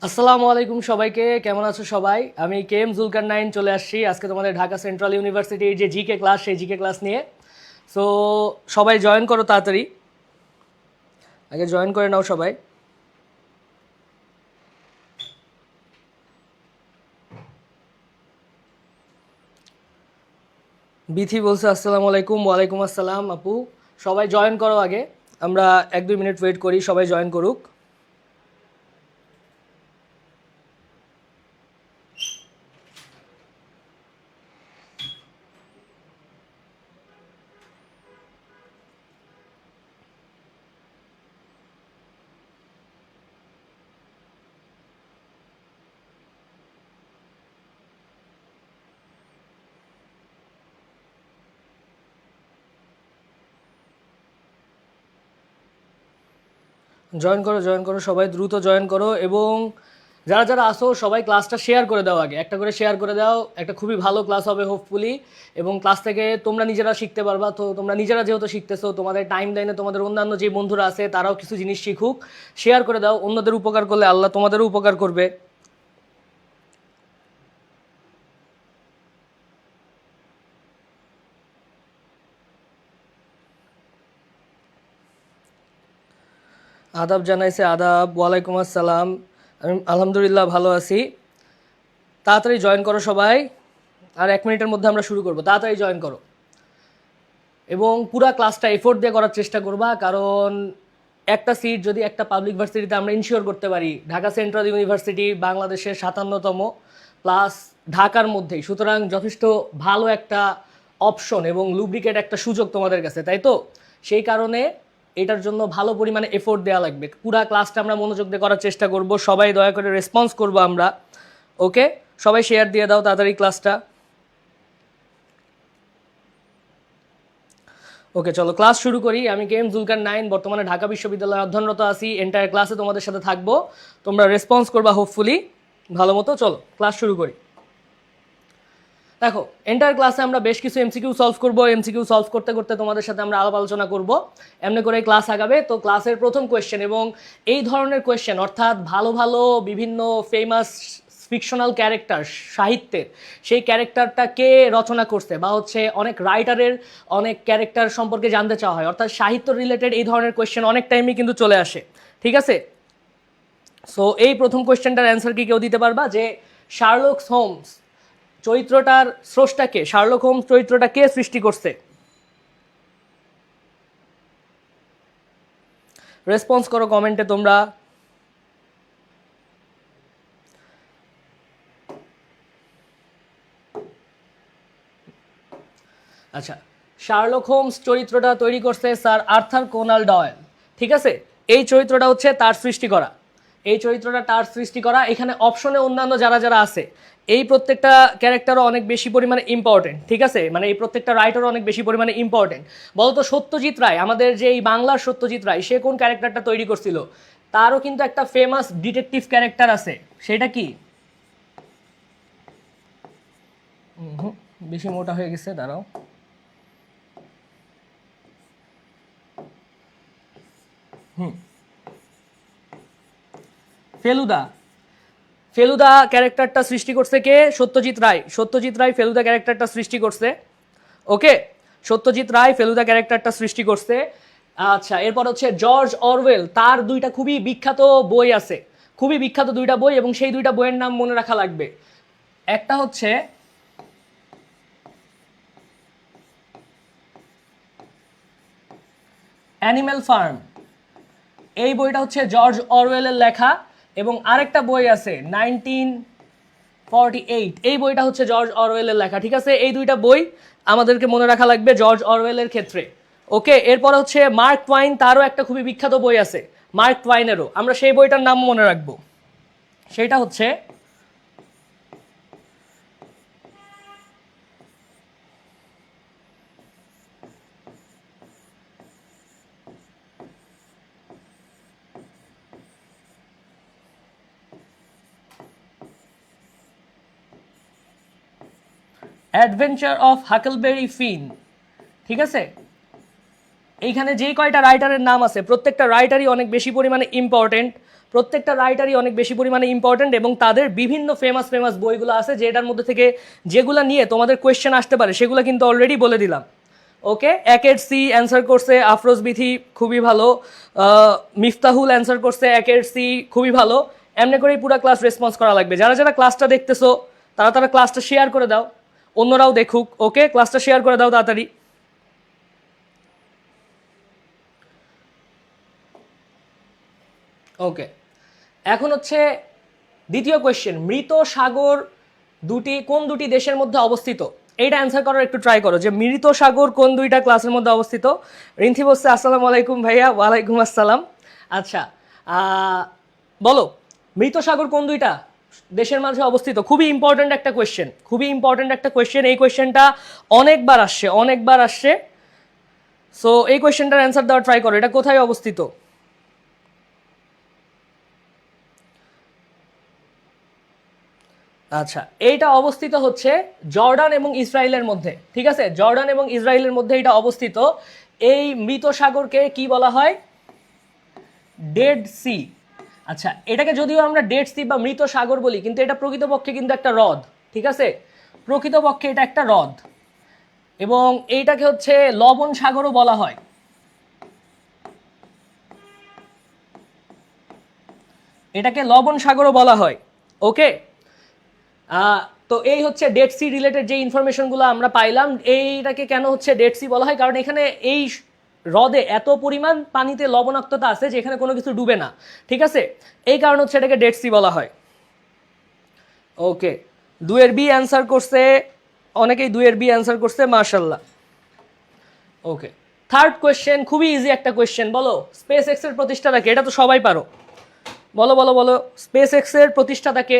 আসসালামু আলাইকুম সবাইকে, কেমন আছো সবাই? আমি কে এম জুলকার নাইন চলে আসছি আজকে তোমাদের ঢাকা সেন্ট্রাল ইউনিভার্সিটির যে জিকে ক্লাস, সেই জিকে ক্লাস নিয়ে। সো সবাই জয়েন করো তাড়াতাড়ি, আগে জয়েন করে নাও সবাই। বিথি বলছে আসসালামু আলাইকুম। ওয়ালাইকুম আসসালাম আপু। সবাই জয়েন করো আগে, আমরা 1-2 মিনিট ওয়েট করি, সবাই জয়েন করুক। জয়েন করো সবাই, দ্রুত জয়েন করো। এবং যারা যারা আসো সবাই ক্লাসটা শেয়ার করে দাও, আগে একটা করে শেয়ার করে দাও। একটা খুবই ভালো ক্লাস হবে হোপফুলি, এবং ক্লাস থেকে তোমরা নিজেরা শিখতে পারবা। তো তোমরা নিজেরা যেহেতু শিখতেছো, তোমাদের টাইম লাইনে তোমাদের অন্যান্য যে বন্ধুরা আছে তারাও কিছু জিনিস শিখুক। শেয়ার করে দাও, অন্যদের উপকার করলে আল্লাহ তোমাদেরও উপকার করবে। আদাব জানাইছে, আদাব। ওয়ালাইকুম আসসালাম। আমি আলহামদুলিল্লাহ ভালো আছি। তাড়াতাড়ি জয়েন করো সবাই, আর 1 মিনিটের মধ্যে আমরা শুরু করবো। তাড়াতাড়ি জয়েন করো এবং পুরা ক্লাসটা এফোর্ট দিয়ে করার চেষ্টা করবা, কারণ একটা সিট যদি একটা পাবলিক ভার্সিটিতে আমরা ইনশিওর করতে পারি, ঢাকা সেন্ট্রাল ইউনিভার্সিটি বাংলাদেশের 57তম, প্লাস ঢাকার মধ্যেই, সুতরাং যথেষ্ট ভালো একটা অপশন এবং লুব্রিকেট একটা সুযোগ তোমাদের কাছে, তাই তো? সেই কারণে এটার জন্য ভালো পরিমাণে এফোর্ট দেওয়া লাগবে। পুরা ক্লাসটা আমরা মনোযোগ দিয়ে করার চেষ্টা করব, সবাই দয়া করে রেসপন্স করবো আমরা। ওকে, সবাই শেয়ার দিয়ে দাও তাড়াতাড়ি ক্লাসটা। ওকে, চলো ক্লাস শুরু করি। আমি কে এম জুলকার নাইন, বর্তমানে ঢাকা বিশ্ববিদ্যালয়ে অধ্যয়নরত আছি। এন্টায়ার ক্লাসে তোমাদের সাথে থাকবো, তোমরা রেসপন্স করবা হোপফুলি ভালো মতো। চলো ক্লাস শুরু করি। দেখো, এন্টায়ার ক্লাসে আমরা বেশ কিছু এমসিকিউ সলভ করবো। এমসিকিউ সলভ করতে করতে তোমাদের সাথে আমরা আলাপ আলোচনা করবো, এমনি করে ক্লাস আগাবে। তো ক্লাসের প্রথম কোয়েশ্চেন, এবং এই ধরনের কোয়েশ্চেন অর্থাৎ ভালো ভালো বিভিন্ন ফেমাস ফিকশনাল ক্যারেক্টার সাহিত্যের, সেই ক্যারেক্টারটা কে রচনা করছে, বা হচ্ছে অনেক রাইটারের অনেক ক্যারেক্টার সম্পর্কে জানতে চাওয়া হয়, অর্থাৎ সাহিত্য রিলেটেড এই ধরনের কোয়েশ্চেন অনেক টাইমই কিন্তু চলে আসে। ঠিক আছে? সো এই প্রথম কোয়েশ্চেনটার অ্যান্সার কি কেউ দিতে পারবা, যে শার্লক হোমস চরিত্রটার স্রষ্টাকে, শার্লক হোমস চরিত্রটা কে সৃষ্টি করছে? রেসপন্স করো কমেন্টে তোমরা। আচ্ছা, শার্লক হোমস চরিত্রটা তৈরি করছে স্যার আর্থার কোনান ডয়েল। ঠিক আছে, এই চরিত্রটা হচ্ছে তার সৃষ্টি করা, এই চরিত্রটা তার সৃষ্টি করা। এখানে অপশনে অন্যান্য যারা যারা আছে, এই প্রত্যেকটা ক্যারেক্টারও অনেক বেশি পরিমাণে ইম্পর্টেন্ট। ঠিক আছে, মানে এই প্রত্যেকটা রাইটারও অনেক বেশি পরিমাণে ইম্পর্টেন্ট। বলতো সত্যজিৎ রায়, আমাদের যে এই বাংলার সত্যজিৎ রায়, সে কোন ক্যারেক্টারটা তৈরি করছিল? তারও কিন্তু একটা ফেমাস ডিটেকটিভ ক্যারেক্টার আছে, সেটা কি? বেশি মোটা হয়ে গেছে, দাঁড়াও। ফেলুদা। ফেলুদা ক্যারেক্টারটা সৃষ্টি করছে কে? সত্যজিৎ রায়। সত্যজিৎ রায় ফেলুদা ক্যারেক্টারটা সৃষ্টি করছে। ওকে, সত্যজিৎ রায় ফেলুদা ক্যারেক্টারটা সৃষ্টি করছে। আচ্ছা, এরপর হচ্ছে জর্জ অরওয়েল, তার দুইটা খুবই বিখ্যাত বই আছে, খুবই বিখ্যাত দুইটা বই, এবং সেই দুইটা বইয়ের নাম মনে রাখা লাগবে। একটা হচ্ছে অ্যানিম্যাল ফার্ম, এই বইটা হচ্ছে জর্জ অরওয়েলের লেখা। এবং আরেকটা বই আছে 1948, এই বইটা হচ্ছে জর্জ অরওয়েলের লেখা। ঠিক আছে, এই দুইটা বই আমাদেরকে মনে রাখা লাগবে জর্জ অরওয়েলের ক্ষেত্রে। ওকে, এরপর হচ্ছে মার্ক টুয়াইন, তারও একটা খুবই বিখ্যাত বই আছে মার্ক টুয়াইনেরও, আমরা সেই বইটার নাম মনে রাখবো। সেটা হচ্ছে অ্যাডভেঞ্চার অফ হাকলবেরি ফিন। ঠিক আছে, এইখানে যেই কয়টা রাইটারের নাম আছে প্রত্যেকটা রাইটারই অনেক বেশি পরিমাণে ইম্পর্টেন্ট, এবং তাদের বিভিন্ন ফেমাস বইগুলো আছে যেটার মধ্যে থেকে যেগুলো নিয়ে তোমাদের কোয়েশ্চেন আসতে পারে সেগুলো কিন্তু অলরেডি বলে দিলাম। ওকে, একের সি অ্যান্সার করছে আফরোজ বিথি, খুবই ভালো। মিফতাহুল অ্যান্সার করছে একের সি, খুবই ভালো। এমনি করেই পুরো ক্লাস রেসপন্স করা লাগবে। যারা যারা ক্লাসটা দেখতেছো তারা ক্লাসটা শেয়ার করে দাও, অন্যরাও দেখুক। ওকে, ক্লাসটা শেয়ার করে দাও তাড়াতাড়ি। ওকে, এখন হচ্ছে দ্বিতীয় কোয়েশ্চেন, মৃত সাগর কোন দুটি দেশের মধ্যে অবস্থিত? এইটা অ্যান্সার করার একটু ট্রাই করো যে মৃত সাগর কোন দুইটা ক্লাসের মধ্যে অবস্থিত। রিন্থি বলছে আসসালামু আলাইকুম ভাইয়া। ওয়ালাইকুম আসসালাম। আচ্ছা, বলো মৃত সাগর কোন দুইটা দেশের মাঝে অবস্থিত? খুবই ইম্পর্ট্যান্ট একটা কোয়েশ্চেন। এই কোয়েশ্চেনটা অনেকবার আসছে। সো এই কোয়েশ্চেনটার অ্যান্সার দেওয়ার ট্রাই করো, এটা কোথায় অবস্থিত? আচ্ছা, এইটা অবস্থিত হচ্ছে জর্ডান এবং ইসরায়েলের মধ্যে। ঠিক আছে, জর্ডান এবং ইসরায়েলের মধ্যে এটা অবস্থিত। এই মৃত সাগরকে কি বলা হয়? Dead Sea. আচ্ছা, এটাকে যদিও আমরা ডেড সি বা মৃত সাগর বলি, কিন্তু এটা প্রকৃতপক্ষে কিন্তু একটা হ্রদ। ঠিক আছে, প্রকৃতপক্ষে এটা একটা হ্রদ, এবং এইটাকে হচ্ছে লবণ সাগরও বলা হয়। এটাকে লবণ সাগরও বলা হয়। ওকে, তো এই হচ্ছে ডেড সি রিলেটেড যে ইনফরমেশনগুলো আমরা পাইলাম। এইটাকে কেন হচ্ছে ডেড সি বলা হয়? কারণ এখানে এই হ্রদে এত পরিমাণ পানিতে লবণাক্ততা আছে যে এখানে কোনো কিছু ডুবে না। ঠিক আছে, এই কারণ হচ্ছে এটাকে ডেড সি বলা হয়। ওকে, দুয়ের বি অ্যান্সার করছে অনেকেই, মাশাল্লাহ। ওকে, থার্ড কোয়েশ্চেন, খুবই ইজি একটা কোয়েশ্চেন। বলো স্পেস এক্স এর প্রতিষ্ঠাতা কে? এটা তো সবাই পারো। বলো স্পেস এক্স এর প্রতিষ্ঠাতা কে?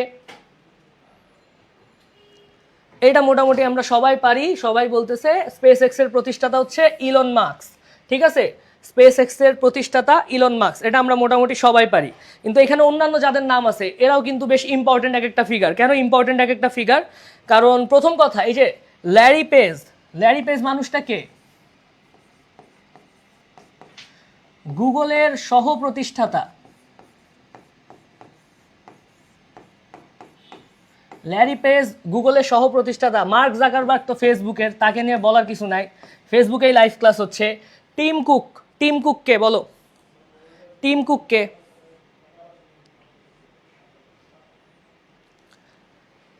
এটা মোটামুটি আমরা সবাই পারি, সবাই বলতেছে স্পেস এক্স এর প্রতিষ্ঠাতা হচ্ছে ইলন মাস্ক। ঠিক আছে, স্পেস এক্স এর প্রতিষ্ঠাতা ইলন মাস্ক, এটা আমরা মোটামুটি সবাই পারি। কিন্তু এখানে অন্যান্য যাদের নাম আছে এরাও কিন্তু বেশ ইম্পর্টেন্ট এক একটা ফিগার। কেন ইম্পর্টেন্ট এক একটা ফিগার? কারণ প্রথম কথা, এই যে ল্যারি পেজ মানুষটা কে? গুগলের সহ প্রতিষ্ঠাতা। ল্যারি পেজ গুগলের সহ প্রতিষ্ঠাতা। মার্ক জাকারবার্গ তো ফেসবুকের, তাকে নিয়ে বলার কিছু নাই, ফেসবুকেই লাইভ ক্লাস হচ্ছে। টিম কুক কে? বলো টিম কুক কে?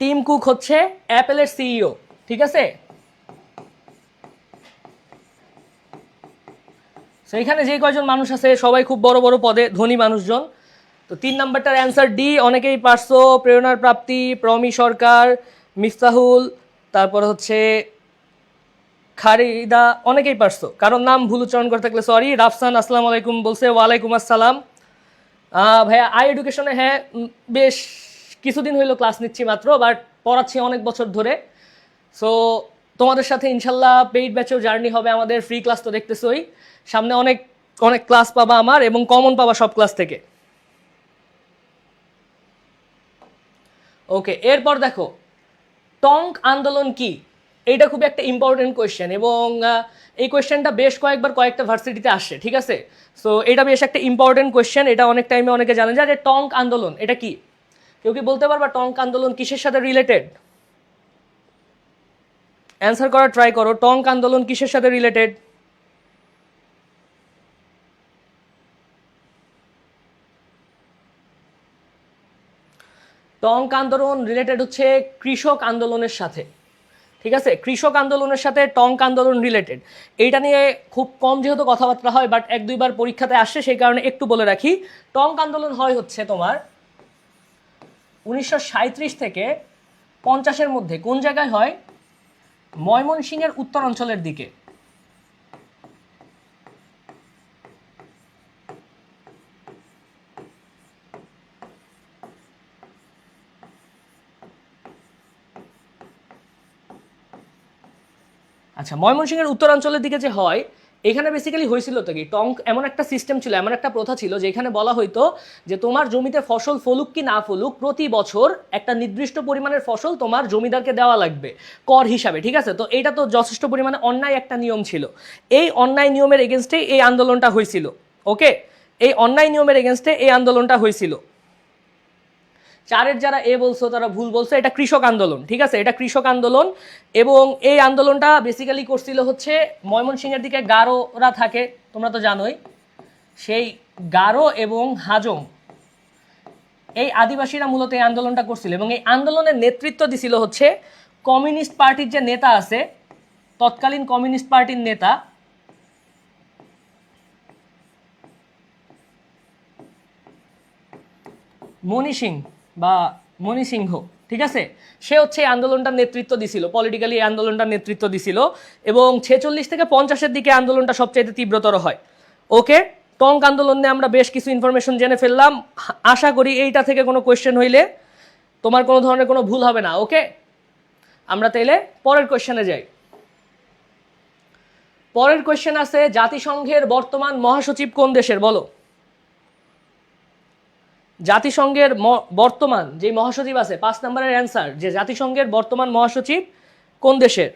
টিম কুক হচ্ছে অ্যাপেলের সিইও। ঠিক আছে, সেইখানে যে কয়জন মানুষ আছে সবাই খুব বড় বড় পদে, ধনী মানুষজন। তো 3 নাম্বারটার অ্যান্সার ডি, অনেকেই পারছো। প্রেরণার প্রাপ্তি, প্রমি সরকার, মিফতাহুল, তারপর হচ্ছে খারিদা, অনেকেই পারছো। কারণ নাম ভুল উচ্চারণ করে থাকলে সরি। রাফসান আসসালামু আলাইকুম বলছে। ওয়ালাইকুম আসসালাম। ভাইয়া আই এডুকেশনে, হ্যাঁ বেশ কিছুদিন হইলো ক্লাস নিচ্ছি মাত্র, বাট পড়াচ্ছি অনেক বছর ধরে। সো তোমাদের সাথে ইনশাল্লাহ পেইড ব্যাচেও জার্নি হবে আমাদের। ফ্রি ক্লাস তো দেখতেছোই, সামনে অনেক অনেক ক্লাস পাবা আমার, এবং কমন পাবা সব ক্লাস থেকে। ওকে, এরপর দেখো টঙ্ক আন্দোলন কি? এইটা খুব একটা ইম্পর্টেন্ট কোয়েশ্চেন, এবং এই কোয়েশ্চেনটা বেশ কয়েকটা ভার্সিটিতে আসে। ঠিক আছে, সো এটা বেশ একটা ইম্পর্টেন্ট কোয়েশ্চেন। এটা অনেক টাইমে অনেকে জানে যে টঙ্ক আন্দোলন এটা কি? কেউ কি বলতে পারবা টঙ্ক আন্দোলন কিসের সাথে রিলেটেড? অ্যান্সার করার ট্রাই করো, টঙ্ক আন্দোলন কিসের সাথে রিলেটেড? টঙ্ক আন্দোলন রিলেটেড হচ্ছে কৃষক আন্দোলনের সাথে। ঠিক আছে, কৃষক আন্দোলনের সাথে টঙ্ক আন্দোলন রিলেটেড। এইটা নিয়ে খুব কম যেহেতু কথাবার্তা হয়, বাট 1-2বার পরীক্ষাতে আসছে, সেই কারণে একটু বলে রাখি। টঙ্ক আন্দোলন হয় হচ্ছে তোমার 1937 থেকে 50-এর মধ্যে। কোন জায়গায় হয়? ময়মনসিংহের উত্তরাঞ্চলের দিকে। আচ্ছা, ময়মনসিংহের উত্তরাঞ্চলের দিকে যে হয়, এখানে বেসিক্যালি হয়েছিল তো কি, টঙ্ক এমন একটা সিস্টেম ছিল, এমন একটা প্রথা ছিল যেখানে বলা হইতো যে তোমার জমিতে ফসল ফলুক কি না ফলুক, প্রতি বছর একটা নির্দিষ্ট পরিমাণের ফসল তোমার জমিদারকে দেওয়া লাগবে কর হিসাবে, ঠিক আছে। তো এইটা তো যথেষ্ট পরিমাণে অন্যায় একটা নিয়ম ছিল। এই অন্যায় নিয়মের এগেনস্টেই এই আন্দোলনটা হয়েছিল। ওকে, এই অন্যায় নিয়মের এগেনস্টে এই আন্দোলনটা হয়েছিল। চারের যারা এ বলছো তারা ভুল বলছো, এটা কৃষক আন্দোলন, ঠিক আছে, এটা কৃষক আন্দোলন। এবং এই আন্দোলনটা বেসিক্যালি করছিল হচ্ছে ময়মনসিংহের দিকে গারোরা থাকে, তোমরা তো জানোই, সেই গারো এবং হাজং এই আদিবাসীরা মূলত এই আন্দোলনটা করছিল। এবং এই আন্দোলনের নেতৃত্ব দিছিল হচ্ছে কমিউনিস্ট পার্টির যে নেতা আছে, তৎকালীন কমিউনিস্ট পার্টির নেতা মণি সিংহ, ঠিক আছে। সে হচ্ছে এই আন্দোলনটার নেতৃত্ব দিছিল, পলিটিক্যালি এই আন্দোলনটার নেতৃত্ব দিছিল। এবং 46 থেকে 50-এর দিকে আন্দোলনটা সবচেয়ে তীব্রতর হয়। ওকে, টঙ্ক আন্দোলন নিয়ে আমরা বেশ কিছু ইনফরমেশন জেনে ফেললাম। আশা করি এইটা থেকে কোনো কোয়েশ্চেন হইলে তোমার কোনো ধরনের কোনো ভুল হবে না। ওকে, আমরা তাইলে পরের কোয়েশ্চেনে যাই। পরের কোয়েশ্চেন আছে, জাতিসংঘের বর্তমান মহাসচিব কোন দেশের, বলো। জাতিসংঘের বর্তমান যে মহাসচিব আছে, 5 নম্বরের অ্যান্সার, যে জাতিসংঘের বর্তমান মহাসচিব কোন দেশের।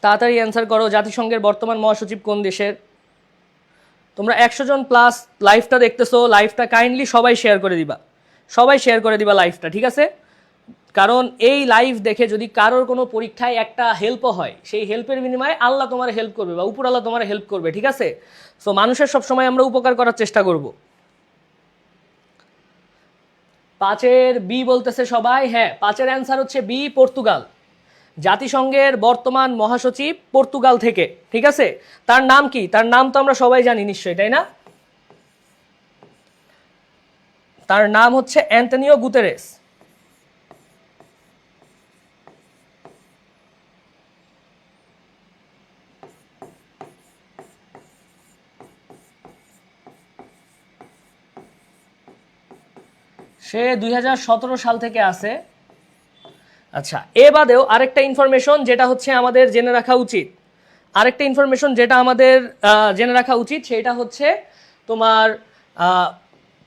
তাড়াতাড়ি অ্যান্সার করো, জাতিসংঘের বর্তমান মহাসচিব কোন দেশের। তোমরা 100 জন প্লাস লাইভটা দেখতেছো, লাইভটা কাইন্ডলি সবাই শেয়ার করে দিবা, সবাই শেয়ার করে দিবা লাইভটা, ঠিক আছে। কারণ এই লাইভ দেখে যদি কারোর কোনো পরীক্ষায় একটা হেল্পও হয়, সেই হেল্পের বিনিময়ে আল্লাহ তোমার হেল্প করবে বা উপর আল্লাহ তোমার হেল্প করবে, ঠিক আছে। সো মানুষের সবসময় আমরা উপকার করার চেষ্টা করব। 5-এর বি বলতেছে সবাই, হ্যাঁ 5-এর অ্যান্সার হচ্ছে বি, পর্তুগাল। জাতিসংঘের বর্তমান মহাসচিব পর্তুগাল থেকে, ঠিক আছে। তার নাম কি, তার নাম তো আমরা সবাই জানি নিশ্চয়ই, তাই না। তার নাম হচ্ছে অ্যান্টনিও গুতেরেস। সে 2017 সাল থেকে আছে। আচ্ছা, এ বাদেও আরেকটা ইনফরমেশন যেটা হচ্ছে আমাদের জেনে রাখা উচিত, আরেকটা ইনফরমেশন যেটা আমাদের জেনে রাখা উচিত, সেটা হচ্ছে তোমার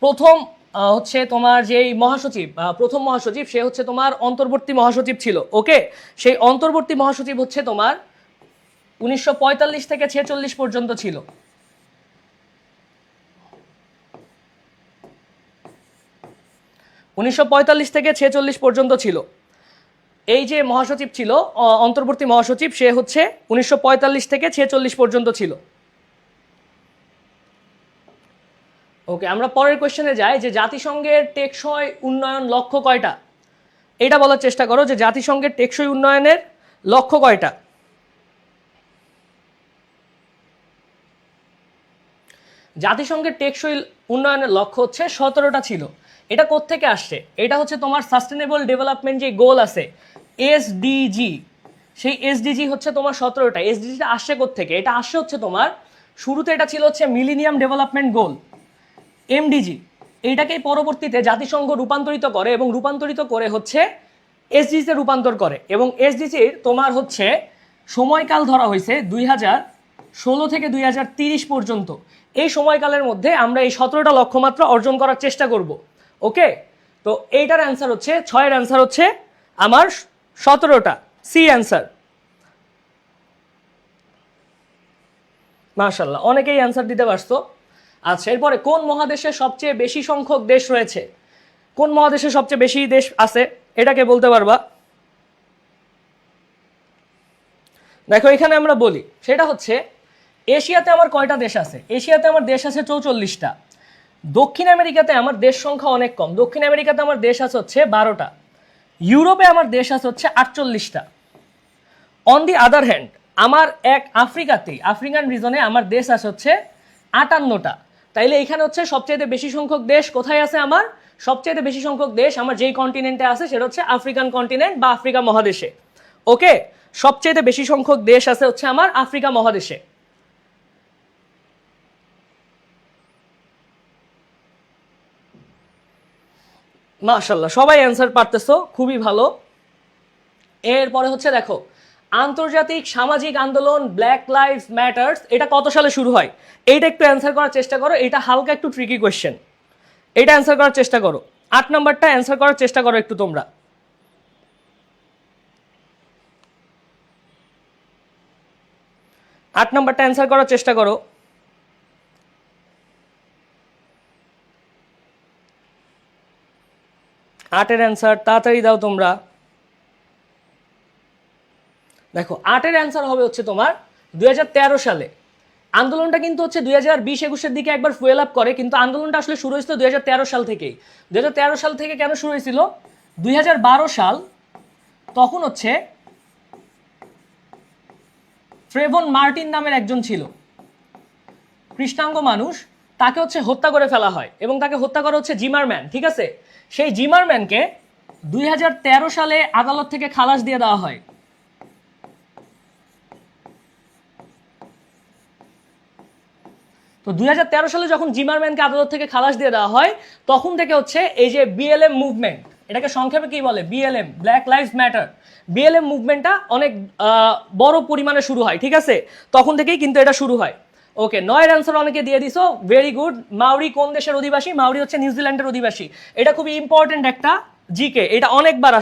প্রথম হচ্ছে তোমার যেই মহাসচিব, প্রথম মহাসচিব, সে হচ্ছে তোমার অন্তর্বর্তী মহাসচিব ছিল। ওকে, সেই অন্তর্বর্তী মহাসচিব হচ্ছে তোমার 1945 থেকে 46 পর্যন্ত ছিল। 1945 থেকে 46 পর্যন্ত ছিল এই যে মহাসচিব ছিল, অন্তর্বর্তী মহাসচিব, সে হচ্ছে 1945 থেকে 46 পর্যন্ত ছিল। ওকে, আমরা পরের কোয়েশ্চেনে যাই, যে জাতিসংঘের টেকসই উন্নয়ন লক্ষ্য কয়টা, এটা বলার চেষ্টা করো, যে জাতিসংঘের টেকসই উন্নয়নের লক্ষ্য কয়টা। জাতিসংঘের টেকসই উন্নয়নের লক্ষ্য হচ্ছে 17টা ছিল। এটা কোত্থেকে আসছে, এটা হচ্ছে তোমার সাস্টেনেবল ডেভেলপমেন্ট যে গোল আছে, এসডিজি, সেই এসডিজি হচ্ছে তোমার 17টা। এসডিজিটা আসছে কোত্থেকে, এটা আসছে হচ্ছে তোমার, শুরুতে এটা ছিল হচ্ছে মিলেনিয়াম ডেভেলপমেন্ট গোল, এমডিজি। এইটাকেই পরবর্তীতে জাতিসংঘ রূপান্তরিত করে, এবং রূপান্তরিত করে হচ্ছে এসডিজিতে রূপান্তর করে। এবং এসডিজির তোমার হচ্ছে সময়কাল ধরা হয়েছে 2016 থেকে 2030 পর্যন্ত। এই সময়কালের মধ্যে আমরা এই 17টা লক্ষ্যমাত্রা অর্জন করার চেষ্টা করব। ওকে, তো এইটার অ্যান্সার হচ্ছে, 6-এর অ্যান্সার হচ্ছে আমার 17টা, সি অ্যান্সার। মাশাআল্লাহ, অনেকেই অ্যান্সার দিতে পারছো। আচ্ছা, এরপরে কোন মহাদেশে সবচেয়ে বেশি সংখ্যক দেশ রয়েছে, কোন মহাদেশে সবচেয়ে বেশি দেশ আছে, এটাকে বলতে পারবা। দেখো এখানে আমরা বলি, সেটা হচ্ছে এশিয়াতে আমার কয়টা দেশ আছে, এশিয়াতে আমার দেশ আছে 44টা। দক্ষিণ আমেরিকাতে আমার দেশ সংখ্যা অনেক কম, দক্ষিণ আমেরিকাতে আমার দেশ আছে হচ্ছে 12টা। ইউরোপে আমার দেশ আছে হচ্ছে 48টা। অন দি আদার হ্যান্ড আমার আফ্রিকান রিজনে আমার দেশ আছে হচ্ছে 58টা। তাইলে এখানে হচ্ছে সবচেয়ে বেশি সংখ্যক দেশ কোথায় আছে, আমার সবচেয়ে বেশি সংখ্যক দেশ আমার যেই কন্টিনেন্টে আছে সেটা হচ্ছে আফ্রিকান কন্টিনেন্ট বা আফ্রিকা মহাদেশে। ওকে, সবচেয়ে বেশি সংখ্যক দেশ আছে হচ্ছে আমার আফ্রিকা মহাদেশে। মাশাআল্লাহ, সবাই অ্যান্সার পারতেছো, খুবই ভালো। এরপরে হচ্ছে দেখো, আন্তর্জাতিক সামাজিক আন্দোলন ব্ল্যাক লাইভস ম্যাটার্স এটা কত সালে শুরু হয়? এইটা একটু অ্যান্সার করার চেষ্টা করো, এটা হালকা একটু ট্রিকি কোয়েশ্চেন, এটা অ্যান্সার করার চেষ্টা করো। 8 নাম্বারটা অ্যান্সার করার চেষ্টা করো একটু তোমরা। 8 নাম্বারটা অ্যান্সার করার চেষ্টা করো। আটের অ্যান্সার তাড়াতাড়ি দাও তোমরা। দেখো 8-এর অ্যান্সার হবে হচ্ছে তোমার 2013 সালে। আন্দোলনটা কিন্তু হচ্ছে 2020-21-এর দিকে একবার ফুয়েল আপ করে, কিন্তু আন্দোলনটা আসলে শুরু হয়েছিল 2013 সাল থেকেই। 2013 সাল থেকে কেন শুরু হয়েছিল? 2012 সাল, তখন হচ্ছে ট্রেভন মার্টিন নামের একজন ছিল কৃষ্ণাঙ্গ মানুষ, তাকে হচ্ছে হত্যা করে ফেলা হয় এবং তাকে হত্যা করা হচ্ছে জিমারম্যান, ঠিক আছে? সেই জিমারম্যানকে 2013 সালে আদালত থেকে খালাস দিয়ে দেওয়া হয়। তো 2013 সালে যখন জিমারম্যানকে আদালত থেকে খালাস দিয়ে দেওয়া হয়, তখন থেকে হচ্ছে এই যে বিএলএম মুভমেন্ট, এটাকে সংক্ষেপে কি বলে? বিএলএম, ব্ল্যাক লাইভস ম্যাটার। বিএলএম মুভমেন্টটা অনেক বড় পরিমাণে শুরু হয়, ঠিক আছে? তখন থেকেই কিন্তু এটা শুরু হয়। ওকে, 9-এর অ্যান্সার অনেকে দিয়ে দিছো, ভেরি গুড। মাউরি কোন দেশের অধিবাসী? মাউরি হচ্ছে নিউজিল্যান্ডের অধিবাসী। এটা খুবই ইম্পর্টেন্ট একটা জিকে, এটা অনেকবার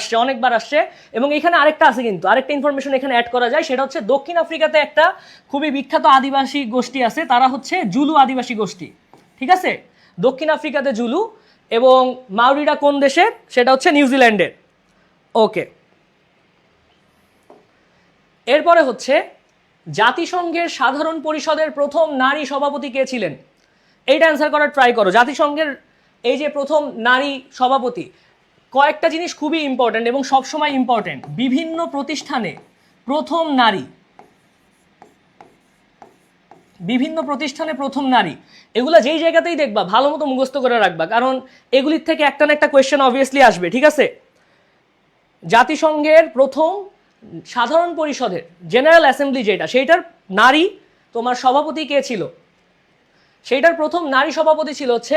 আসছে এবং এখানে আরেকটা আছে, কিন্তু আরেকটা ইনফরমেশন এখানে অ্যাড করা যায়, সেটা হচ্ছে দক্ষিণ আফ্রিকাতে একটা খুবই বিখ্যাত আদিবাসী গোষ্ঠী আছে, তারা হচ্ছে জুলু আদিবাসী গোষ্ঠী, ঠিক আছে? দক্ষিণ আফ্রিকাতে জুলু, এবং মাউরিরা কোন দেশের? সেটা হচ্ছে নিউজিল্যান্ডের। ওকে, এরপরে হচ্ছে জাতিসংঘের সাধারণ পরিষদের প্রথম নারী সভাপতি কে ছিলেন? এইটা অ্যান্সার করার ট্রাই করো। জাতিসংঘের এই যে প্রথম নারী সভাপতি, কয়েকটা জিনিস খুবই ইম্পর্টেন্ট এবং সবসময় ইম্পর্টেন্ট। বিভিন্ন প্রতিষ্ঠানে প্রথম নারী, বিভিন্ন প্রতিষ্ঠানে প্রথম নারী, এগুলা যেই জায়গাতেই দেখবা ভালো মতো মুখস্থ করে রাখবা, কারণ এগুলির থেকে একটা না একটা কোয়েশ্চেন অবভিয়াসলি আসবে, ঠিক আছে? জাতিসংঘের প্রথম সাধারণ পরিষদের জেনারেল অ্যাসেম্বলি যেটা, সেইটার নারী তোমার সভাপতি কে ছিল? সেইটার প্রথম নারী সভাপতি ছিল হচ্ছে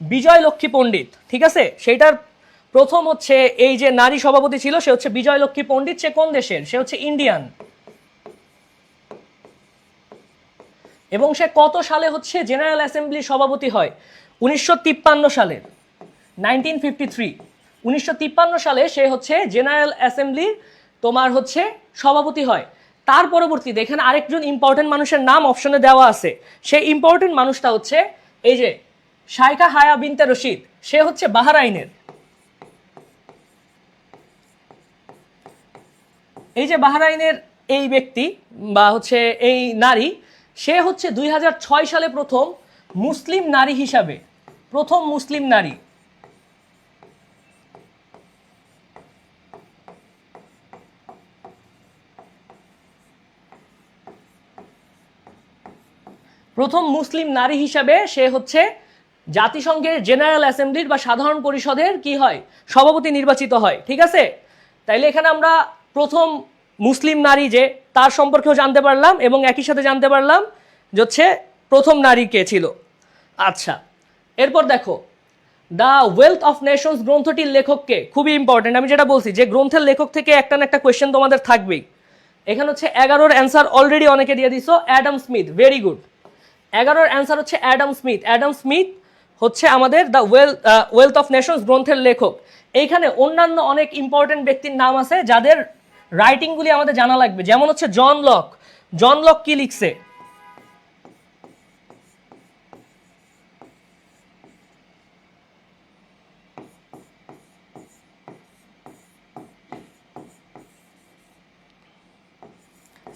বিজয় লক্ষ্মী পণ্ডিত, ঠিক আছে? সেইটার প্রথম হচ্ছে এই যে নারী সভাপতি ছিল, সে হচ্ছে বিজয় লক্ষ্মী পণ্ডিত। সে কোন দেশের? সে হচ্ছে ইন্ডিয়ান। এবং সে কত সালে হচ্ছে জেনারেল অ্যাসেম্বলির সভাপতি হয়? 1953 সালে, 1953। 1953 সালে সে হচ্ছে জেনারেল অ্যাসেম্বলির তোমার হচ্ছে সভাপতি হয়। তার পরবর্তীতে এখানে আরেকজন ইম্পর্টেন্ট মানুষের নাম অপশনে দেওয়া আছে। সেই ইম্পর্টেন্ট মানুষটা হচ্ছে এই যে শাইখা হায়া বিনতে রশিদ, সে হচ্ছে বাহরাইনের। এই যে বাহরাইনের এই ব্যক্তি বা হচ্ছে এই নারী, সে হচ্ছে 2006 সালে প্রথম মুসলিম নারী হিসাবে, প্রথম মুসলিম নারী। প্রথম মুসলিম নারী হিসাবে সে হচ্ছে জাতিসংঘের জেনারেল অ্যাসেম্বলির বা সাধারণ পরিষদের কি হয়? সভাপতি নির্বাচিত হয়, ঠিক আছে? তাইলে এখানে আমরা প্রথম মুসলিম নারী যে, তার সম্পর্কেও জানতে পারলাম এবং একই সাথে জানতে পারলাম যে হচ্ছে প্রথম নারী কে ছিল। আচ্ছা, এরপর দেখো, দ্য ওয়েলথ অফ নেশনস গ্রন্থটির লেখককে, খুবই ইম্পর্টেন্ট। আমি যেটা বলছি যে গ্রন্থের লেখক থেকে একটা না একটা কোয়েশ্চেন তোমাদের থাকবেই। এখানে হচ্ছে 11-র অ্যান্সার অলরেডি অনেকে দিয়ে দিছো, অ্যাডাম স্মিথ, ভেরি গুড। 11-র অ্যান্সার হচ্ছে অ্যাডাম স্মিথ। অ্যাডাম স্মিথ হচ্ছে আমাদের দ্য ওয়েলথ অফ নেশনস গ্রন্থের লেখক। এইখানে অন্যান্য অনেক ইম্পর্টেন্ট ব্যক্তির নাম আছে যাদের রাইটিংগুলি আমাদের জানা লাগবে, যেমন হচ্ছে জন লক। জন লক কি লিখছে?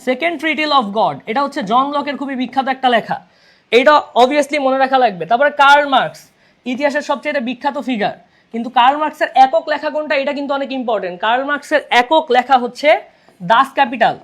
সেকেন্ড ট্রিটিল অফ গড, এটা হচ্ছে জন লকের খুবই বিখ্যাত একটা লেখা, এইটা অবভিয়াসলি মনে রাখা লাগবে। তারপরে কার্ল মার্কস, ইতিহাসের সবচেয়ে বিখ্যাত ফিগার, কিন্তু কার্ল মার্কসের একক লেখা কোনটা? এটা কিন্তু অনেক ইম্পর্টেন্ট। কার্ল মার্কসের একক লেখা হচ্ছে দাস ক্যাপিটাল।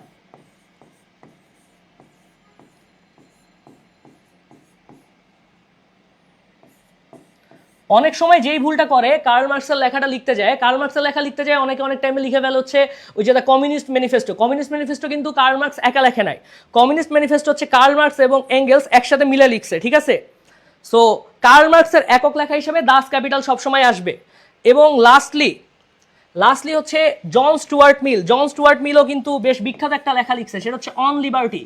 অনেক সময় যেই ভুলটা করে, কার্ল মার্কসের লেখাটা লিখতে যায়, কার্ল মার্কসের লেখা লিখতে যায় অনেকে অনেক টাইমে লিখে ফেলে হচ্ছে ওই যে the communist manifesto. Communist manifesto কিন্তু কার্ল মার্কস একা লেখে নাই। কমিউনিস্ট ম্যানিফেস্টো হচ্ছে কার্ল মার্কস এবং এঙ্গেলস একসাথে মিলে লিখছে, ঠিক আছে? সো কার্ল মার্কসের একক লেখা হিসেবে দাস ক্যাপিটাল সবসময় আসবে। এবং লাস্টলি হচ্ছে জন স্টুয়ার্ট মিল। জন স্টুয়ার্ট মিলও কিন্তু বেশ বিখ্যাত একটা লেখা লিখছে, সেটা হচ্ছে অন লিবার্টি।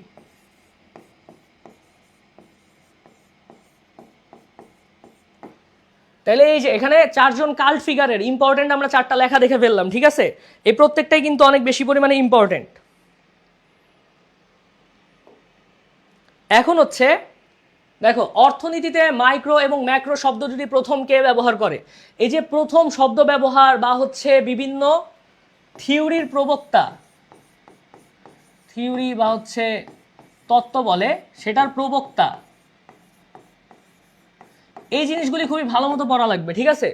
তাহলে এই যে এখানে চারজন কাল্ট ফিগারের ইম্পর্টেন্ট আমরা চারটা লেখা দেখে ফেললাম, ঠিক আছে? এই প্রত্যেকটাই কিন্তু অনেক বেশি পরিমাণে ইম্পর্টেন্ট। এখন হচ্ছে দেখো, অর্থনীতিতে মাইক্রো এবং ম্যাক্রো শব্দ যদি প্রথম কে ব্যবহার করে, এই যে প্রথম শব্দ ব্যবহার বা হচ্ছে বিভিন্ন থিওরির প্রবক্তা, থিওরি বা হচ্ছে তত্ত্ব বলে, সেটার প্রবক্তা, এই জিনিসগুলি খুবই ভালো মতো পড়া লাগবে, ঠিক আছে?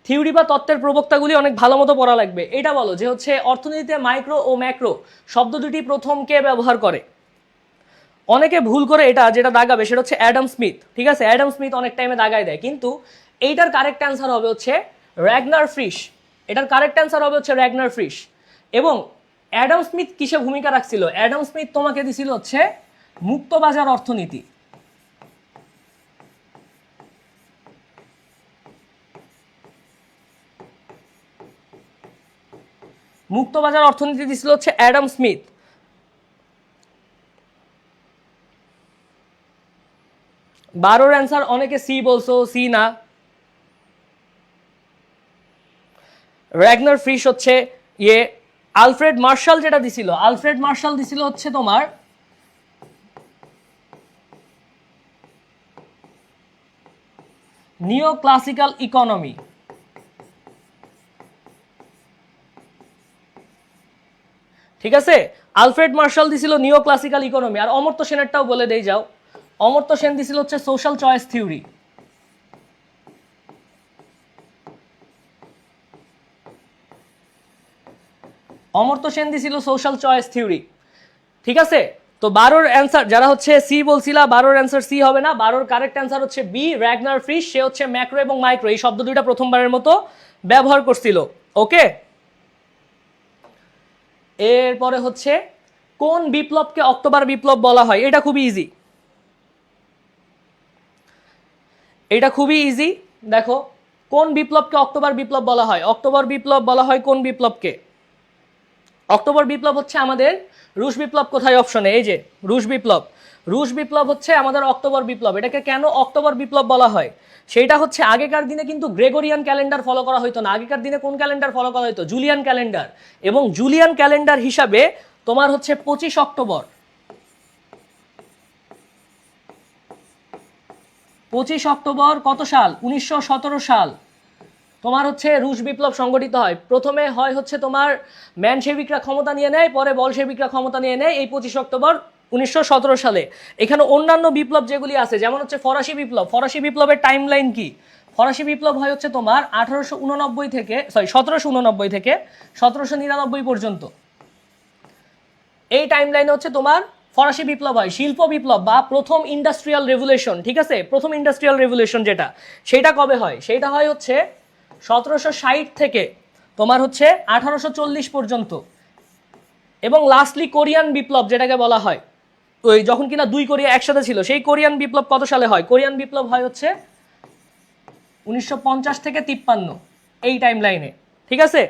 থিওরি বা তত্ত্বের প্রবক্তাগুলি অনেক ভালো মতো পড়া লাগবে। এটা বলো যে হচ্ছে অর্থনীতিতে মাইক্রো ও ম্যাক্রো শব্দ দুটি প্রথম কে ব্যবহার করে। অনেকে ভুল করে এটা যেটা দাগাবে সেটা হচ্ছে অ্যাডাম স্মিথ, ঠিক আছে? অ্যাডাম স্মিথ অনেক টাইমে দাগায় দেয়, কিন্তু এইটার কারেক্ট অ্যান্সার হবে হচ্ছে র্যাগনার ফ্রিশ। এটার কারেক্ট অ্যান্সার হবে হচ্ছে র্যাগনার ফ্রিশ। এবং অ্যাডাম স্মিথ কিসে ভূমিকা রাখছিল? অ্যাডাম স্মিথ তোমাকে দিছিল হচ্ছে মুক্তবাজার অর্থনীতি। মুক্তবাজার অর্থনীতি দিছিল হচ্ছে অ্যাডাম স্মিথ। বারোর অ্যান্সার অনেকে সি বলছো, সি না, র্যাগনার ফ্রিশ হচ্ছে ইয়ে। আলফ্রেড মার্শাল যেটা দিছিল, আলফ্রেড মার্শাল দিছিল হচ্ছে তোমার নিও ক্লাসিক্যাল ইকোনমি। ঠিক আছে, আলফ্রেড মার্শাল দিছিল নিও ক্লাসিক্যাল ইকোনমি। আর অমর্ত্য সেনেরটাও বলে দেই যাও, অমর্ত্য সেন দিছিল হচ্ছে social choice theory. Amartya Sen দিছিল সোশ্যাল চয়েস থিওরি, ঠিক আছে? তো বারোর অ্যান্সার যারা হচ্ছে সি বলছিলা, বারোর অ্যান্সার সি হবে না, বারোর কারেক্ট অ্যান্সার হচ্ছে বি, র্যাগনার ফ্রিশ। সে হচ্ছে ম্যাক্রো এবং মাইক্রো এই শব্দ দুইটা প্রথমবারের মতো ব্যবহার করছিল। ওকে, এরপরে হচ্ছে কোন বিপ্লবকে অক্টোবর বিপ্লব বলা হয়? এটা খুবই ইজি, এটা খুবই ইজি। দেখো, কোন বিপ্লবকে অক্টোবর বিপ্লব বলা হয়? অক্টোবর বিপ্লব বলা হয় কোন বিপ্লবকে? অক্টোবর বিপ্লব হচ্ছে আমাদের রুশ বিপ্লব। কোথায় অপশনে? এই যে রুশ বিপ্লব। রুশ বিপ্লব হচ্ছে আমাদের অক্টোবর বিপ্লব। এটাকে কেন অক্টোবর বিপ্লব বলা হয়? সেটা হচ্ছে আগেকার দিনে কিন্তু গ্রেগরিয়ান ক্যালেন্ডার ফলো করা হতো না। আগেকার দিনে কোন ক্যালেন্ডার ফলো করা হতো? Julian calendar. এবং জুলিয়ান ক্যালেন্ডার হিসাবে তোমার হচ্ছে 25 অক্টোবর, 25 অক্টোবর কত সাল? 1917 সাল তোমার হচ্ছে রুশ বিপ্লব সংগঠিত হয়। প্রথমে হয় হচ্ছে তোমার ম্যানশেভিকরা ক্ষমতা নিয়ে নেয়, পরে বলশেভিকরা ক্ষমতা নিয়ে নেয় এই 25 অক্টোবর 1917 সালে। এখানে অন্যান্য বিপ্লব যেগুলি আছে, যেমন হচ্ছে ফরাসি বিপ্লব। ফরাসি বিপ্লবের টাইম লাইন কি? ফরাসি বিপ্লব হয় হচ্ছে তোমার 1789 থেকে 1799 পর্যন্ত। এই টাইম লাইনে হচ্ছে তোমার ফরাসি বিপ্লব হয়। শিল্প বিপ্লব বা প্রথম ইন্ডাস্ট্রিয়াল রেভলিউশন, ঠিক আছে? প্রথম ইন্ডাস্ট্রিয়াল রেভলিউশন যেটা, সেটা কবে হয়? সেটা হয় হচ্ছে 1760 থেকে তোমার হচ্ছে 1840 পর্যন্ত। এবং লাস্টলি কোরিয়ান বিপ্লব যেটাকে বলা হয়, ওই যখন কিনা দুই কোরিয়া একসাথে ছিল, সেই কোরিয়ান বিপ্লব কত সালে হয়? কোরিয়ান বিপ্লব হয় হচ্ছে 1950 থেকে 53 এই টাইম লাইনে, ঠিক আছে?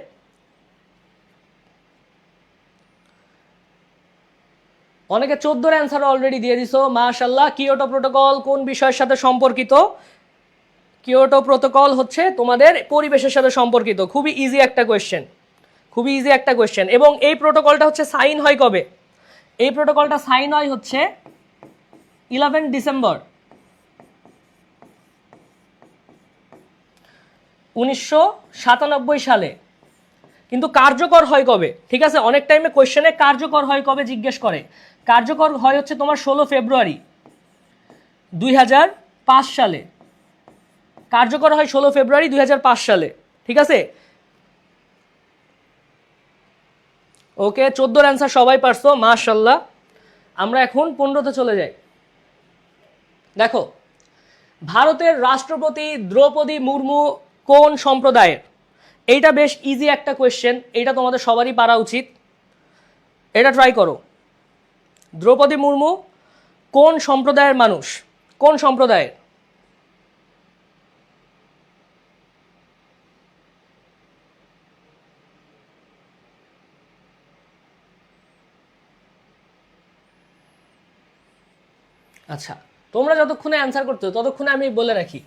অনেকে 14 অ্যান্সার অলরেডি দিয়ে দিছো, মাশাআল্লাহ। কিয়োটো প্রোটোকল কোন বিষয়ের সাথে সম্পর্কিত? কিয়োটো প্রোটোকল হচ্ছে তোমাদের পরিবেশের সাথে সম্পর্কিত। খুবই ইজি একটা কোয়েশ্চেন, খুবই ইজি একটা কোয়েশ্চেন। এবং এই প্রোটোকলটা হচ্ছে সাইন হয় কবে? এই প্রোটোকলটা সাইন হয় হচ্ছে 11 ডিসেম্বর 1997 সালে। কিন্তু কার্যকর হয় কবে? ঠিক আছে, অনেক টাইমে কোয়েশ্চেনে কার্যকর হয় কবে জিজ্ঞেস করে। কার্যকর হয় হচ্ছে তোমার 16 ফেব্রুয়ারি 2005 সালে। কার্যকর হয় 16 ফেব্রুয়ারি 2005 সালে, ঠিক আছে? ওকে, 14 অ্যান্সার সবাই পারছো, মাশাআল্লাহ। আমরা এখন 15তে চলে যাই। দেখো, ভারতের রাষ্ট্রপতি দ্রৌপদী মুর্মু কোন সম্প্রদায়ের? এইটা বেশ ইজি একটা কোয়েশ্চেন, এইটা তোমাদের সবারই পারা উচিত। এটা ট্রাই করো। দ্রৌপদী মুর্মু কোন সম্প্রদায়ের মানুষ? কোন সম্প্রদায়ের? আচ্ছা, তোমরা যতক্ষণে অ্যান্সার করতে ততক্ষণে আমি বলে রাখি,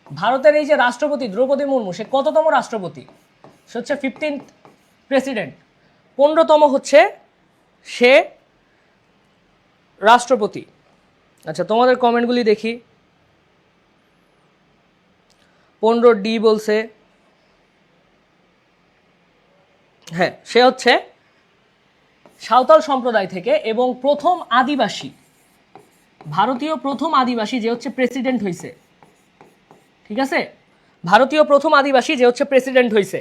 ভারতের এই যে রাষ্ট্রপতি দ্রৌপদী মুর্মু, সে কততম রাষ্ট্রপতি? সে হচ্ছে 15th প্রেসিডেন্ট, 15তম হচ্ছে সে রাষ্ট্রপতি। আচ্ছা, তোমাদের কমেন্টগুলি দেখি। 15D বলছে, হ্যাঁ সে হচ্ছে সাঁওতাল সম্প্রদায় থেকে এবং প্রথম আদিবাসী, ভারতীয় প্রথম আদিবাসী যে হচ্ছে প্রেসিডেন্ট হয়েছে। ঠিক আছে, ভারতীয় প্রথম আদিবাসী যে হচ্ছে প্রেসিডেন্ট হয়েছে।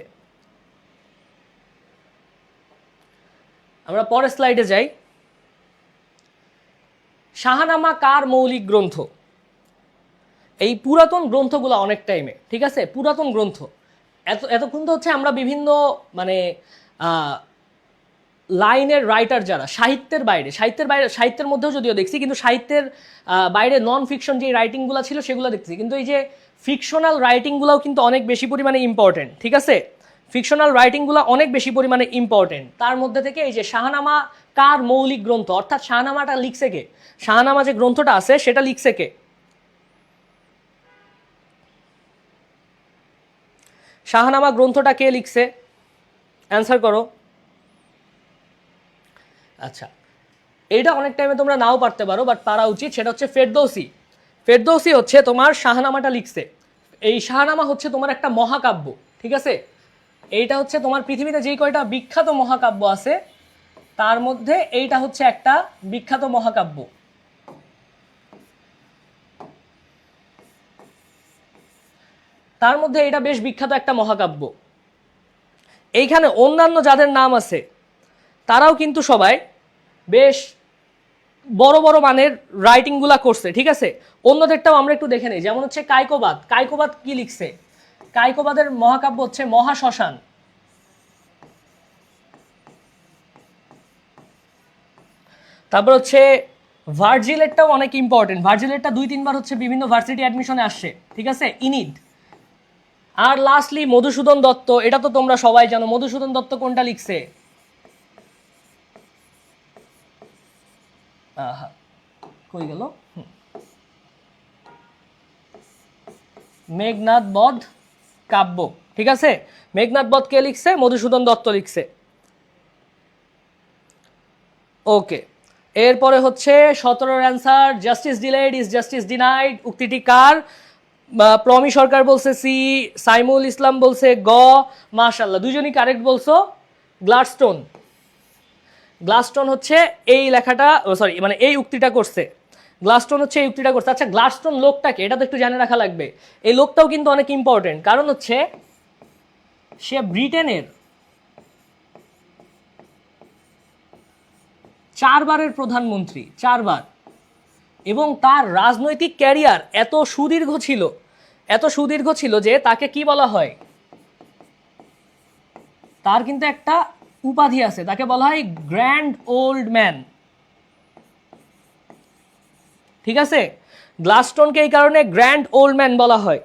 আমরা পরের স্লাইডে যাই। শাহনামা কার মৌলিক গ্রন্থ? এই পুরাতন গ্রন্থগুলো অনেক টাইমে, ঠিক আছে, পুরাতন গ্রন্থ এতক্ষণ তো হচ্ছে আমরা বিভিন্ন মানে লাইনের রাইটার যারা সাহিত্যের বাইরে, সাহিত্যের মধ্যেও যদিও দেখছি, কিন্তু সাহিত্যের বাইরে নন ফিকশন যে রাইটিংগুলো ছিল সেগুলো দেখছি। কিন্তু এই যে ফিকশনাল রাইটিংগুলোও কিন্তু অনেক বেশি পরিমাণে ইম্পর্টেন্ট। ঠিক আছে, ফিকশনাল রাইটিংগুলো অনেক বেশি পরিমাণে ইম্পর্টেন্ট। তার মধ্যে থেকে এই যে শাহনামা কার মৌলিক গ্রন্থ, অর্থাৎ শাহনামাটা লিখছে কে? শাহনামা যে গ্রন্থটা আছে সেটা লিখছে কে? শাহনামা গ্রন্থটা কে লিখছে? অ্যান্সার করো। আচ্ছা, এইটা অনেক টাইমে তোমরা নাও পারতে পারো, বাট পারা উচিত। সেটা হচ্ছে ফেরদৌসি। ফেরদৌসি হচ্ছে তোমার শাহনামাটা লিখছে। এই শাহনামা হচ্ছে তোমার একটা মহাকাব্য। ঠিক আছে, এইটা হচ্ছে তোমার পৃথিবীতে যেই কয়টা বিখ্যাত মহাকাব্য আছে তার মধ্যে এইটা হচ্ছে একটা বিখ্যাত মহাকাব্য। তার মধ্যে এটা বেশ বিখ্যাত একটা মহাকাব্য। এইখানে অন্যান্য যাদের নাম আছে তারাও কিন্তু সবাই বেশ বড় বড় মানের রাইটিংগুলা করছে। ঠিক আছে, অন্যদেরটাও আমরা একটু দেখে নিই। যেমন হচ্ছে কায়কোবাদ। কায়কোবাদ কি লিখছে? কায়কোবাদের মহাকাব্য হচ্ছে মহাশ্মশান। তারপর হচ্ছে ভার্জিলেটটাও অনেক ইম্পর্টেন্ট। ভার্জিলেটটা 2-3 বার হচ্ছে বিভিন্ন ভার্সিটি অ্যাডমিশনে আসছে। ঠিক আছে, ইনিড। আর লাস্টলি মধুসূদন দত্ত। এটা তো তোমরা সবাই জানো। মধুসূদন দত্ত কোনটা লিখছে? কই গেল? মেঘনাদ বধ কাব্য। ঠিক আছে, মেঘনাদ বধ কে লিখছে? মধুসূদন দত্ত লিখছে। ওকে, এরপরে হচ্ছে 17-র answer, justice delayed is justice denied উক্তিটি কার? প্রমি সরকার বলছে সি, সাইমুল ইসলাম বলছে গ। মাশাআল্লাহ, দুজনই কারেক্ট বলছো। গ্লাডস্টোন। গ্লাডস্টোন হচ্ছে এই লেখাটা, সরি মানে এই উক্তিটা করছে। গ্লাডস্টোন হচ্ছে এই উক্তিটা করছে। আচ্ছা, গ্লাডস্টোন লোকটাকে, এটা তো একটু জানে রাখা লাগবে। এই লোকটাও কিন্তু অনেক ইম্পর্টেন্ট, কারণ হচ্ছে সে ব্রিটেনের 4বারের প্রধানমন্ত্রী, 4বার। এবং তার রাজনৈতিক ক্যারিয়ার এত সুদীর্ঘ ছিল যে তাকে কি বলা হয়? তার কিন্তু একটা উপাধি আছে, তাকে বলা হয় গ্র্যান্ড ওল্ড ম্যান। ঠিক আছে, গ্লাডস্টোনকে এই কারণে গ্র্যান্ড ওল্ড ম্যান বলা হয়।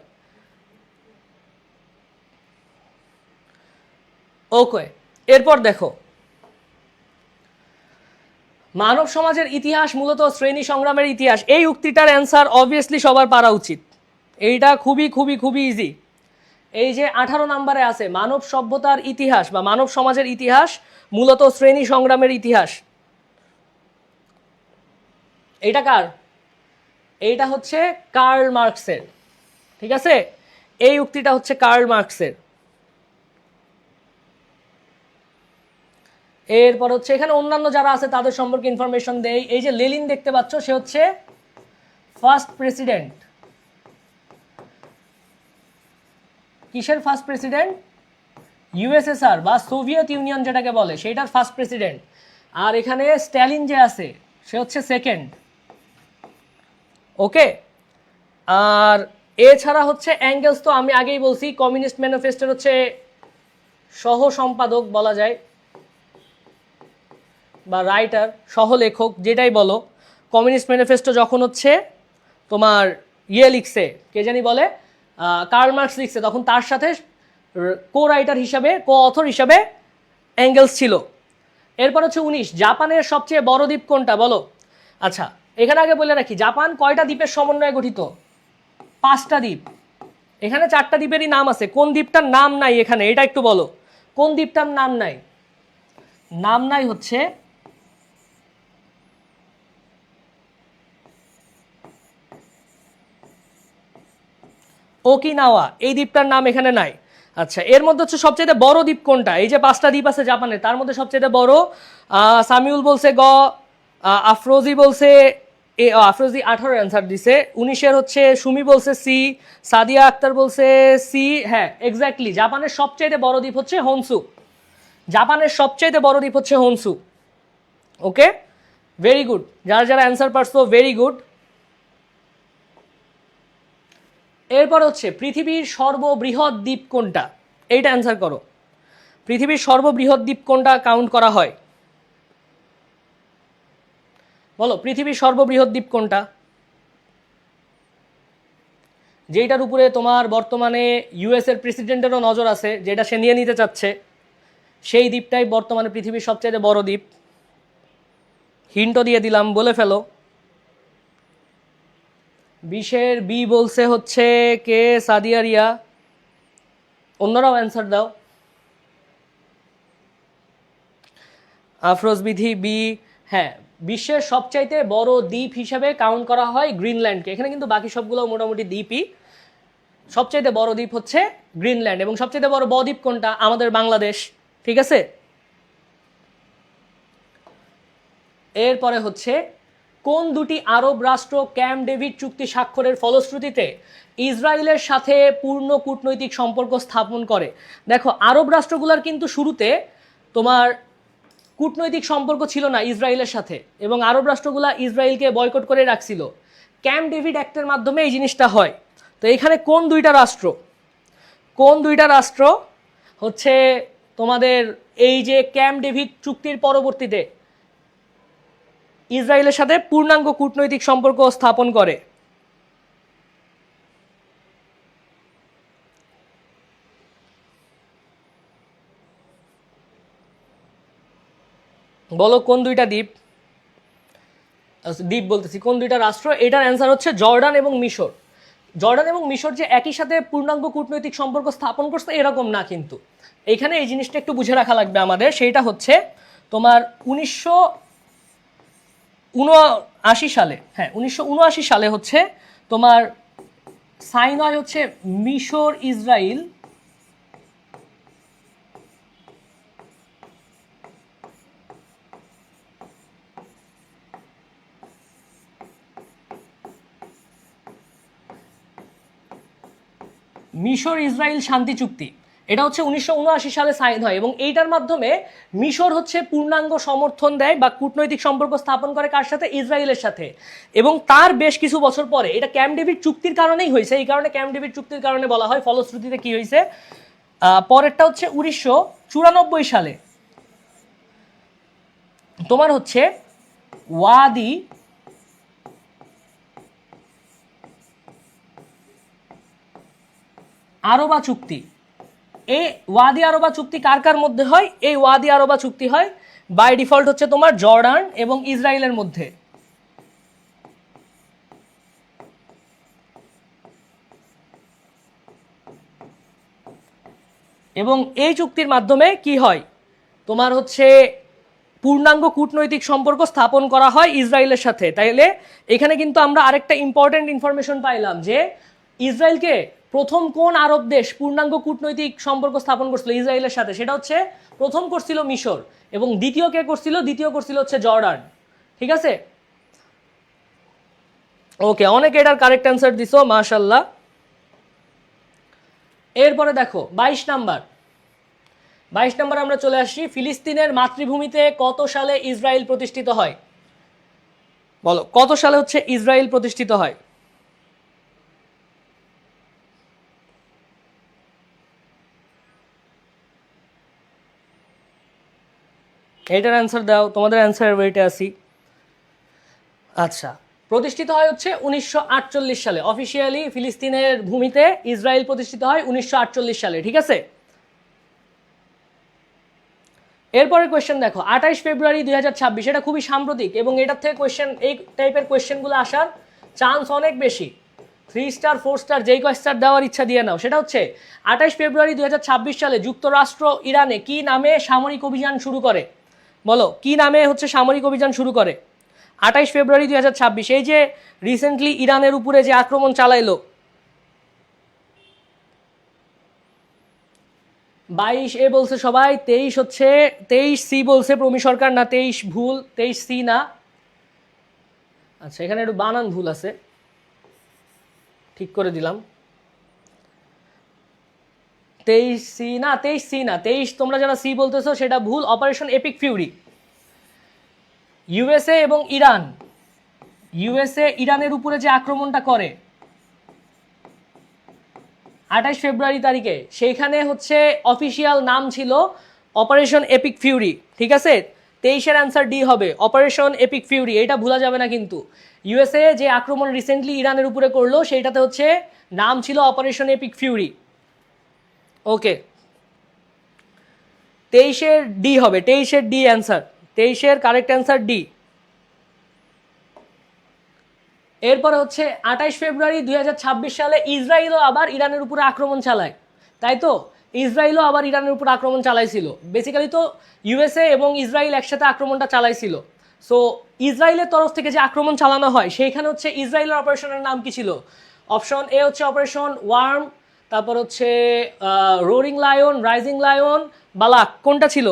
ওকে, এরপর দেখো, মানব সমাজের ইতিহাস মূলত শ্রেণী সংগ্রামের ইতিহাস। এই উক্তিটার অ্যান্সার অবভিয়াসলি সবার পারা উচিত। এইটা খুবই খুবই খুবই ইজি। এই যে 18 নম্বরে আছে, মানব সভ্যতার ইতিহাস বা মানব সমাজের ইতিহাস মূলত শ্রেণী সংগ্রামের ইতিহাস। এইটা কার? এইটা হচ্ছে কার্ল মার্কসের। ঠিক আছে, এই উক্তিটা হচ্ছে কার্ল মার্কসের। এরপর হচ্ছে এখানে অন্যান্য যারা আছে তাদের সম্পর্কে ইনফরমেশন দেই। এই যে লেনিন দেখতে পাচ্ছ, সে হচ্ছে ফার্স্ট প্রেসিডেন্ট। কিসের ফার্স্ট প্রেসিডেন্ট? ইউএসএসআর বা সোভিয়েত ইউনিয়ন যেটাকে বলে, সেইটার ফার্স্ট প্রেসিডেন্ট। আর এখানে স্ট্যালিন যে আছে সে হচ্ছে সেকেন্ড। ওকে, আর এছাড়া হচ্ছে অ্যাঙ্গেলস, তো আমি আগেই বলছি কমিউনিস্ট ম্যানিফেস্টোর হচ্ছে সহ সম্পাদক বলা যায় বা রাইটার, সহলেখক, যেটাই বলো। কমিউনিস্ট ম্যানিফেস্টো যখন হচ্ছে তোমার লিখছে, কে জানি বলে, কার্ল মার্কস লিখছে, তখন তার সাথে কো রাইটার হিসাবে, কো অথর হিসাবে অ্যাঙ্গেলস ছিল। এরপর হচ্ছে 19, জাপানের সবচেয়ে বড় দ্বীপ কোনটা বলো? আচ্ছা, এখানে আগে বলে রাখি, জাপান কয়টা দ্বীপের সমন্বয়ে গঠিত? 5টা দ্বীপ। এখানে 4টা দ্বীপেরই নাম আছে, কোন দ্বীপটার নাম নাই এখানে এটা একটু বলো, কোন দ্বীপটার নাম নাই? নাম নাই হচ্ছে ওকিনাওয়া, এই দ্বীপটার নাম এখানে নাই। আচ্ছা, এর মধ্যে হচ্ছে সবচেয়ে বড় দ্বীপ কোনটা? এই যে 5টা দ্বীপ আছে জাপানের, তার মধ্যে সবচেয়ে বড় সামিউল বলছে গ, আফরোজি বলছে আফরোজি 18 অ্যান্সার দিছে, 19-এর হচ্ছে সুমি বলছে সি, সাদিয়া আক্তার বলছে সি। হ্যাঁ এক্স্যাক্টলি, জাপানের সবচেয়ে বড় দ্বীপ হচ্ছে হনসু। জাপানের সবচেয়ে বড় দ্বীপ হচ্ছে হনসু। ওকে, ভেরি গুড, যারা যারা অ্যান্সার পারছো ভেরি গুড। এরপর হচ্ছে পৃথিবীর সর্ববৃহৎ দ্বীপ কোনটা? এইটা অ্যান্সার করো। পৃথিবীর সর্ববৃহৎ দ্বীপ কোনটা কাউন্ট করা হয়? বলো, পৃথিবীর সর্ববৃহৎ দ্বীপ কোনটা? যেটার উপরে তোমার বর্তমানে ইউএস এর প্রেসিডেন্টেরও নজর আছে, যেটা সে নিয়ে নিতে চাচ্ছে, সেই দ্বীপটাই বর্তমানে পৃথিবীর সবচেয়ে বড় দ্বীপ। হিন্টও দিয়ে দিলাম, বলে ফেলো। 20-এর বি বলছে হচ্ছে কে? সাদিয়া রিয়া। অন্যরাও অ্যান্সার দাও। আফরোজ বিধি বি। হ্যাঁ, বিশ্বের সবচাইতে বড় দ্বীপ হিসেবে কাউন্ট করা হয় গ্রিনল্যান্ডকে। এখানে কিন্তু বাকি সবগুলো মোটামুটি দ্বীপই, সবচাইতে বড় দ্বীপ হচ্ছে গ্রিনল্যান্ড। এবং সবচাইতে বড় বদ্বীপ কোনটা? আমাদের বাংলাদেশ। ঠিক আছে, এরপরে হচ্ছে কোন দুটি আরব রাষ্ট্র ক্যাম্প ডেভিড চুক্তি স্বাক্ষরের ফলশ্রুতিতে ইসরায়েলের সাথে পূর্ণ কূটনৈতিক সম্পর্ক স্থাপন করে? দেখো, আরব রাষ্ট্রগুলোর কিন্তু শুরুতে তোমার কূটনৈতিক সম্পর্ক ছিল না ইসরায়েলের সাথে, এবং আরব রাষ্ট্রগুলা ইসরায়েলকে বয়কট করে রাখছিল। ক্যাম্প ডেভিড অ্যাক্টের মাধ্যমে এই জিনিসটা হয়। তো এখানে কোন দুইটা রাষ্ট্র, কোন দুইটা রাষ্ট্র হচ্ছে তোমাদের এই যে ক্যাম্প ডেভিড চুক্তির পরবর্তীতে ইসরায়েলের সাথে পূর্ণাঙ্গ কূটনৈতিক সম্পর্ক স্থাপন করে? বলো কোন দুইটা দ্বীপ, দ্বীপ বলতেছি, কোন দুইটা রাষ্ট্র? এটার অ্যান্সার হচ্ছে জর্ডান এবং মিশর। জর্ডান এবং মিশর যে একই সাথে পূর্ণাঙ্গ কূটনৈতিক সম্পর্ক স্থাপন করছে এরকম না কিন্তু। এইখানে এই জিনিসটা একটু বুঝে রাখা লাগবে আমাদের। সেইটা হচ্ছে তোমার 1979 সালে, হ্যাঁ 1979 সালে হচ্ছে তোমার সাইন হয় হচ্ছে মিশর ইসরায়েল মিশর ইসরায়েল শান্তি চুক্তি। এটা হচ্ছে 1979 সালে সাইন হয়, এবং এইটার মাধ্যমে মিশর হচ্ছে পূর্ণাঙ্গ সমর্থন দেয় বা কূটনৈতিক সম্পর্ক স্থাপন করে কার সাথে? ইসরায়েলের সাথে। এবং তার বেশ কিছু বছর পরে, এটা ক্যাম্প ডেভিড চুক্তির কারণেই হয়েছে, এই কারণে ক্যাম্প ডেভিড চুক্তির কারণে বলা হয়। ফলশ্রুতিতে কি হয়েছে? পরেরটা হচ্ছে 1994 সালে তোমার হচ্ছে ওয়াদি আরবা চুক্তি। এই ওয়াদি আরবা চুক্তি কার কার মধ্যে হয়? এই ওয়াদি আরবা চুক্তি হয় বাই ডিফল্ট হচ্ছে তোমার জর্ডান এবং ইসরায়েলের মধ্যে। এবং এই চুক্তির মাধ্যমে কি হয়? তোমার হচ্ছে পূর্ণাঙ্গ কূটনৈতিক সম্পর্ক স্থাপন করা হয় ইসরায়েলের সাথে। তাইলে এখানে কিন্তু আমরা আরেকটা ইম্পর্টেন্ট ইনফরমেশন পাইলাম যে ইসরায়েলকে প্রথম কোন আরব দেশ পূর্ণাঙ্গ কূটনৈতিক সম্পর্ক স্থাপন করছিল ইসরায়েলের সাথে? সেটা হচ্ছে প্রথম করছিল মিশর, এবং দ্বিতীয় কে করছিল? দ্বিতীয় করছিল হচ্ছে জর্ডান। ঠিক আছে, ওকে, অনেকে এটার কারেক্ট অ্যান্সার দিছো, মাশাল্লাহ। এরপরে দেখো 22 নাম্বার আমরা চলে আসি। ফিলিস্তিনের মাতৃভূমিতে কত সালে ইসরায়েল প্রতিষ্ঠিত হয়? বলো কত সালে হচ্ছে ইসরায়েল প্রতিষ্ঠিত হয়? এটার অ্যান্সার দাও, তোমাদের অ্যান্সার ওয়েটে আসি। আচ্ছা, প্রতিষ্ঠিত হয় হচ্ছে 1948 সালে। অফিসিয়ালি ফিলিস্তিনের ভূমিতে ইসরায়েল প্রতিষ্ঠিত হয় 1948 সালে। ঠিক আছে, এরপরের কোয়েশ্চেন দেখো, 28 ফেব্রুয়ারি 2026, এটা খুবই সাম্প্রতিক এবং এটার থেকে কোয়েশ্চেন, এই টাইপের কোয়েশ্চেনগুলো আসার চান্স অনেক বেশি। 3 স্টার 4 স্টার যেই কয় স্টার দেওয়ার ইচ্ছা দিয়ে নাও। সেটা হচ্ছে 28 ফেব্রুয়ারি 2026 সালে যুক্তরাষ্ট্র ইরানে কি নামে সামরিক অভিযান শুরু করে? বলো, কি নামে হচ্ছে সামরিক অভিযান শুরু করে 28 ফেব্রুয়ারি 2026? এই যে রিসেন্টলি ইরানের উপরে যে আক্রমণ চালাইলো, 22 এ বলছে সবাই, 23 হচ্ছে, 23 সি বলছে প্রমি সরকার, না 23 ভুল, 23 সি না। আচ্ছা, এখানে একটু বানান ভুল আছে, ঠিক করে দিলাম। 23 সি না, 23 সি না, 23 তোমরা যারা সি বলতেছো সেটা ভুল। Operation epic Fury. ইউএসএ এবং ইরান, ইউএসএ ইরানের উপরে যে আক্রমণটা করে 28 ফেব্রুয়ারি তারিখে, সেইখানে হচ্ছে অফিসিয়াল নাম ছিল অপারেশন এপিক ফিউরি। ঠিক আছে, 23-এর অ্যান্সার ডি হবে, অপারেশন এপিক ফিউরি। এটা ভুলা যাবে না কিন্তু। ইউএসএ যে আক্রমণ রিসেন্টলি ইরানের উপরে করলো সেইটাতে হচ্ছে নাম ছিল অপারেশন এপিক ফিউরি। ওকে, 23-এর ডি হবে, 23-এর ডি অ্যান্সার, 23-এর কারেক্ট অ্যান্সার ডি। এরপরে হচ্ছে 28 ফেব্রুয়ারি 2026 সালে ইসরায়েলও আবার ইরানের উপরে আক্রমণ চালায়, তাই তো? ইসরায়েলও আবার ইরানের উপর আক্রমণ চালাইছিল। বেসিক্যালি তো ইউএসএ এবং ইসরায়েল একসাথে আক্রমণটা চালাইছিল। সো ইসরায়েলের তরফ থেকে যে আক্রমণ চালানো হয় সেইখানে হচ্ছে ইসরায়েলের অপারেশনের নাম কি ছিল? অপশন এ হচ্ছে অপারেশন ওয়ার্ম, তারপর হচ্ছে রোরিং লায়ন, রাইজিং লায়ন, বালাক, কোনটা ছিল?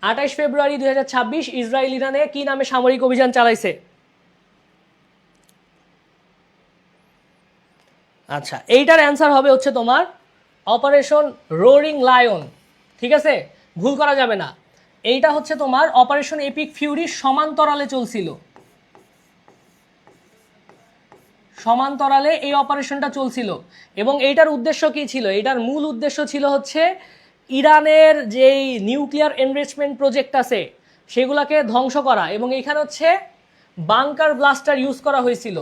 28 ফেব্রুয়ারি 2026 ইসরায়েল ইরানে কি নামে সামরিক অভিযান চালাইছে? আচ্ছা, এইটার অ্যান্সার হবে হচ্ছে তোমার অপারেশন রোরিং লায়ন। ঠিক আছে, ভুল করা যাবে না। এইটা হচ্ছে তোমার অপারেশন এপিক ফিউরির সমান্তরালে চলছিল, সমান্তরালে এই অপারেশনটা চলছিল। এবং এইটার উদ্দেশ্য কি ছিল? এইটার মূল উদ্দেশ্য ছিল হচ্ছে ইরানের যেই নিউক্লিয়ার এনরিচমেন্ট প্রজেক্ট আছে সেগুলোকে ধ্বংস করা, এবং এইখানে হচ্ছে বাংকার ব্লাস্টার ইউজ করা হয়েছিল।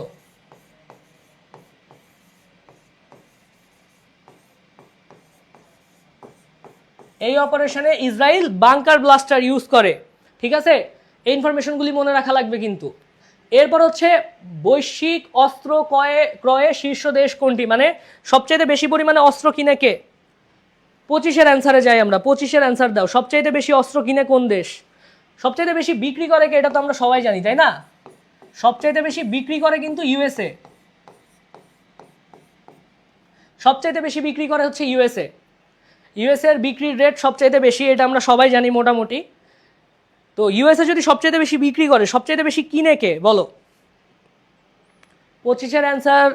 এই অপারেশনে ইসরায়েল বাংকার ব্লাস্টার ইউজ করে। ঠিক আছে, এই ইনফরমেশনগুলি মনে রাখা লাগবে কিন্তু। এরপর হচ্ছে বৈশ্বিক অস্ত্র ক্রয়ে শীর্ষ দেশ কোনটি? মানে সবচেয়ে বেশি পরিমাণে অস্ত্র কিনে কে? 25-এর অ্যান্সারে যাই আমরা, 25-এর অ্যান্সার দাও। সবচাইতে বেশি অস্ত্র কিনে কোন দেশ? সবচাইতে বেশি বিক্রি করে কে? এটা তো আমরা সবাই জানি, তাই না? সবচাইতে বেশি বিক্রি করে কিন্তু ইউএসএ, সবচাইতে বেশি বিক্রি করে হচ্ছে ইউএসএ। ইউএসএ এর বিক্রির রেট সবচাইতে বেশি, এটা আমরা সবাই জানি মোটামুটি। তো ইউএসএ যদি সবচাইতে বেশি বিক্রি করে, সবচাইতে বেশি কিনে কে বলো? 25-এর অ্যান্সার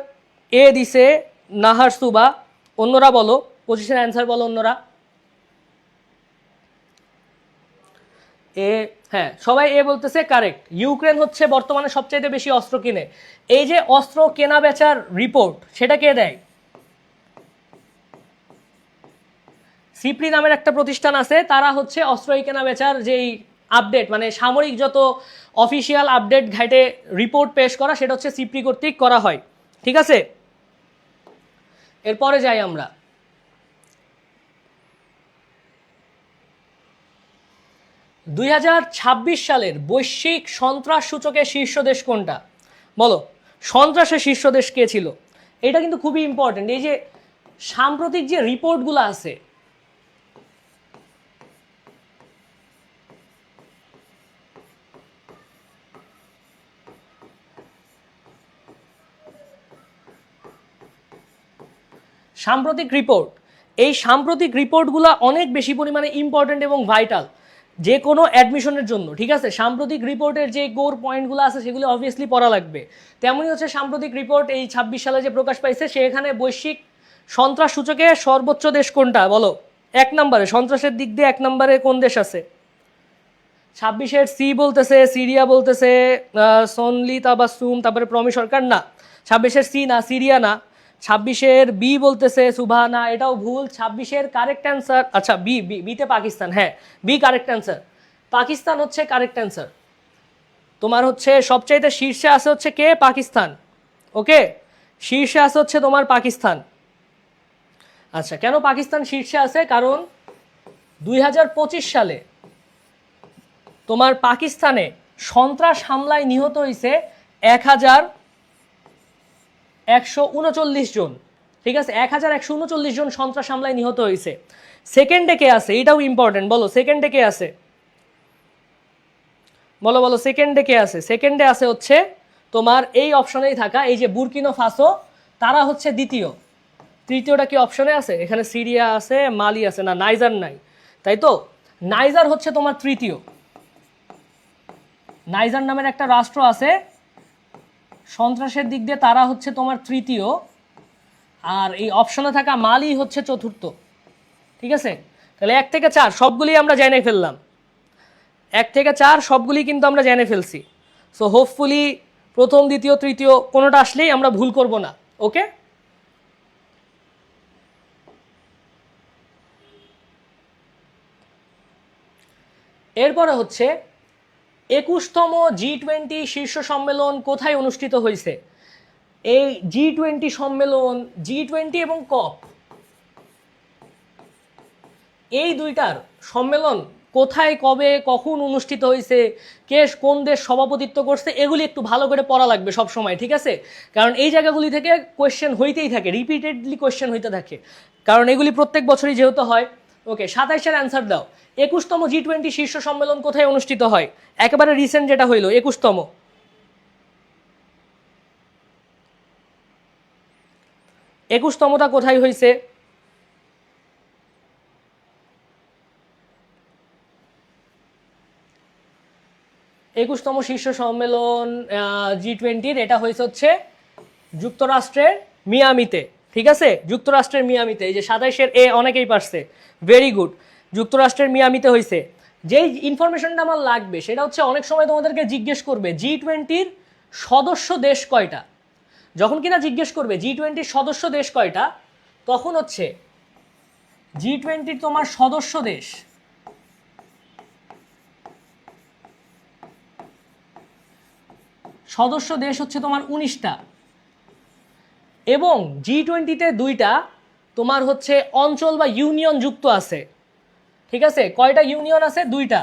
এ দিছে নাহার সুবা। অন্যরা বলো, 25-এর অ্যান্সার বলো অন্যরা। এ, হ্যাঁ সবাই এ বলতেছে, কারেক্ট। ইউক্রেন হচ্ছে বর্তমানে সবচাইতে বেশি অস্ত্র কিনে। এই যে অস্ত্র কেনা বেচার রিপোর্ট, সেটা কে দেয়? সিপ্রি নামের একটা প্রতিষ্ঠান আছে, তারা হচ্ছে অস্ত্র কেনা বেচার যেই আপডেট, মানে সামরিক যত অফিসিয়াল আপডেট ঘাটে রিপোর্ট পেশ করা, সেটা হচ্ছে সিপ্রি কর্তৃক করা হয়। ঠিক আছে, এরপরে যাই আমরা। দুই সালের বৈশ্বিক সন্ত্রাস সূচকের শীর্ষ দেশ কোনটা? বলো, সন্ত্রাসের শীর্ষ দেশ কে ছিল? এটা কিন্তু খুবই ইম্পর্টেন্ট। এই যে সাম্প্রতিক যে রিপোর্টগুলো আছে, সাম্প্রতিক রিপোর্ট, এই সাম্প্রতিক রিপোর্টগুলো অনেক বেশি পরিমাণে ইম্পর্টেন্ট এবং ভাইটাল যে কোনো অ্যাডমিশনের জন্য। ঠিক আছে, সাম্প্রতিক রিপোর্টের যে কোর পয়েন্টগুলো আছে সেগুলো অবভিয়াসলি পড়া লাগবে। তেমনই হচ্ছে সাম্প্রতিক রিপোর্ট এই 26 সালে যে প্রকাশ পাইছে, সেখানে বৈশ্বিক সন্ত্রাস সূচকে সর্বোচ্চ দেশ কোনটা? বলো, 1 নম্বরে সন্ত্রাসের দিক দিয়ে 1 নম্বরে কোন দেশ আছে? 26-এর সি বলতেছে সিরিয়া, বলতেছে সনলি তাবাসুম, তারপরে প্রমি সরকার, না 26-এর সি না, সিরিয়া না। 26-এর বি বলতেছে সুভা, না এটাও ভুল। 26-এর কারেক্ট অ্যান্সার, আচ্ছা বি, বিতে পাকিস্তান, হ্যাঁ বি কারেক্ট অ্যান্সার, পাকিস্তান হচ্ছে কারেক্ট অ্যান্সার। তোমার হচ্ছে সবচাইতে শীর্ষে আছে হচ্ছে কে? পাকিস্তান। ওকে, শীর্ষে আছে হচ্ছে তোমার পাকিস্তান। আচ্ছা, কেন পাকিস্তান শীর্ষে আছে? কারণ 2025 সালে তোমার পাকিস্তানে সন্ত্রাস হামলায় নিহত হয়েছে 1139 জন। ঠিক আছে, 1139 জন সন্ত্রাস হামলায় নিহত হয়েছে। সেকেন্ডে কে আছে? এটাও ইম্পর্টেন্ট, বলো সেকেন্ডে কে আছে? বলো বলো, সেকেন্ডে কে আছে? সেকেন্ডে আছে হচ্ছে তোমার এই অপশনেই থাকা এই যে বুরকিনো ফাসো, তারা হচ্ছে দ্বিতীয়। তৃতীয়টা কি অপশনে আছে? এখানে সিরিয়া আছে, মালি আছে, না নাইজার নাই, তাই তো? নাইজার হচ্ছে তোমার তৃতীয়। নাইজার নামের একটা রাষ্ট্র আছে, সন্ত্রাসের দিক দিয়ে তারা হচ্ছে তোমার তৃতীয়, আর এই অপশনে থাকা মালি হচ্ছে চতুর্থ। ঠিক আছে, তাহলে 1 থেকে 4 সবগুলি আমরা জেনে ফেললাম। 1 থেকে 4 সবগুলি কিন্তু আমরা জেনে ফেলছি। সো হোপফুলি প্রথম, দ্বিতীয়, তৃতীয় কোনোটা আসলেই আমরা ভুল করব না। ওকে, এরপরে হচ্ছে 21তম G20 শীর্ষ সম্মেলন কোথায় অনুষ্ঠিত হয়েছে? এই G20 সম্মেলন, G20 এবং কপ, এই দুইটার সম্মেলন কোথায়, কবে, কখন অনুষ্ঠিত হয়েছে, কে কোন দেশ সভাপতিত্ব করছে, এগুলি একটু ভালো করে পড়া লাগবে সব সময়। ঠিক আছে, কারণ এই জায়গাগুলি থেকে কোয়েশ্চেন হইতেই থাকে, রিপিটেডলি কোয়েশ্চেন হইতে থাকে, কারণ এগুলি প্রত্যেক বছরই যেহেতু হয়। ওকে, 27-এর অ্যান্সার দাও। 21তম G20 শীর্ষ সম্মেলন কোথায় অনুষ্ঠিত হয়? একেবারে রিসেন্ট যেটা হইল 21তম, 21তমটা কোথায় হয়েছে? একুশতম শীর্ষ সম্মেলন G20-র, এটা হয়েছে হচ্ছে যুক্তরাষ্ট্রের মিয়ামিতে। ঠিক আছে, যুক্তরাষ্ট্রের মিয়ামিতে। এই যে 27-এর এ অনেকেই পারছে, ভেরি গুড। যুক্তরাষ্ট্রের মিয়ামিতে হয়েছে। যেই ইনফরমেশনটা আমার লাগবে সেটা হচ্ছে, অনেক সময় তোমাদেরকে জিজ্ঞেস করবে G20-র সদস্য দেশ কয়টা। যখন কিনা জিজ্ঞেস করবে G20-র সদস্য দেশ কয়টা, তখন হচ্ছে G20-র তোমার সদস্য দেশ, সদস্য দেশ হচ্ছে তোমার 19টা, এবং G20-তে 2টা তোমার হচ্ছে অঞ্চল বা ইউনিয়ন যুক্ত আছে। ঠিক আছে, কয়টা ইউনিয়ন আছে? 2টা।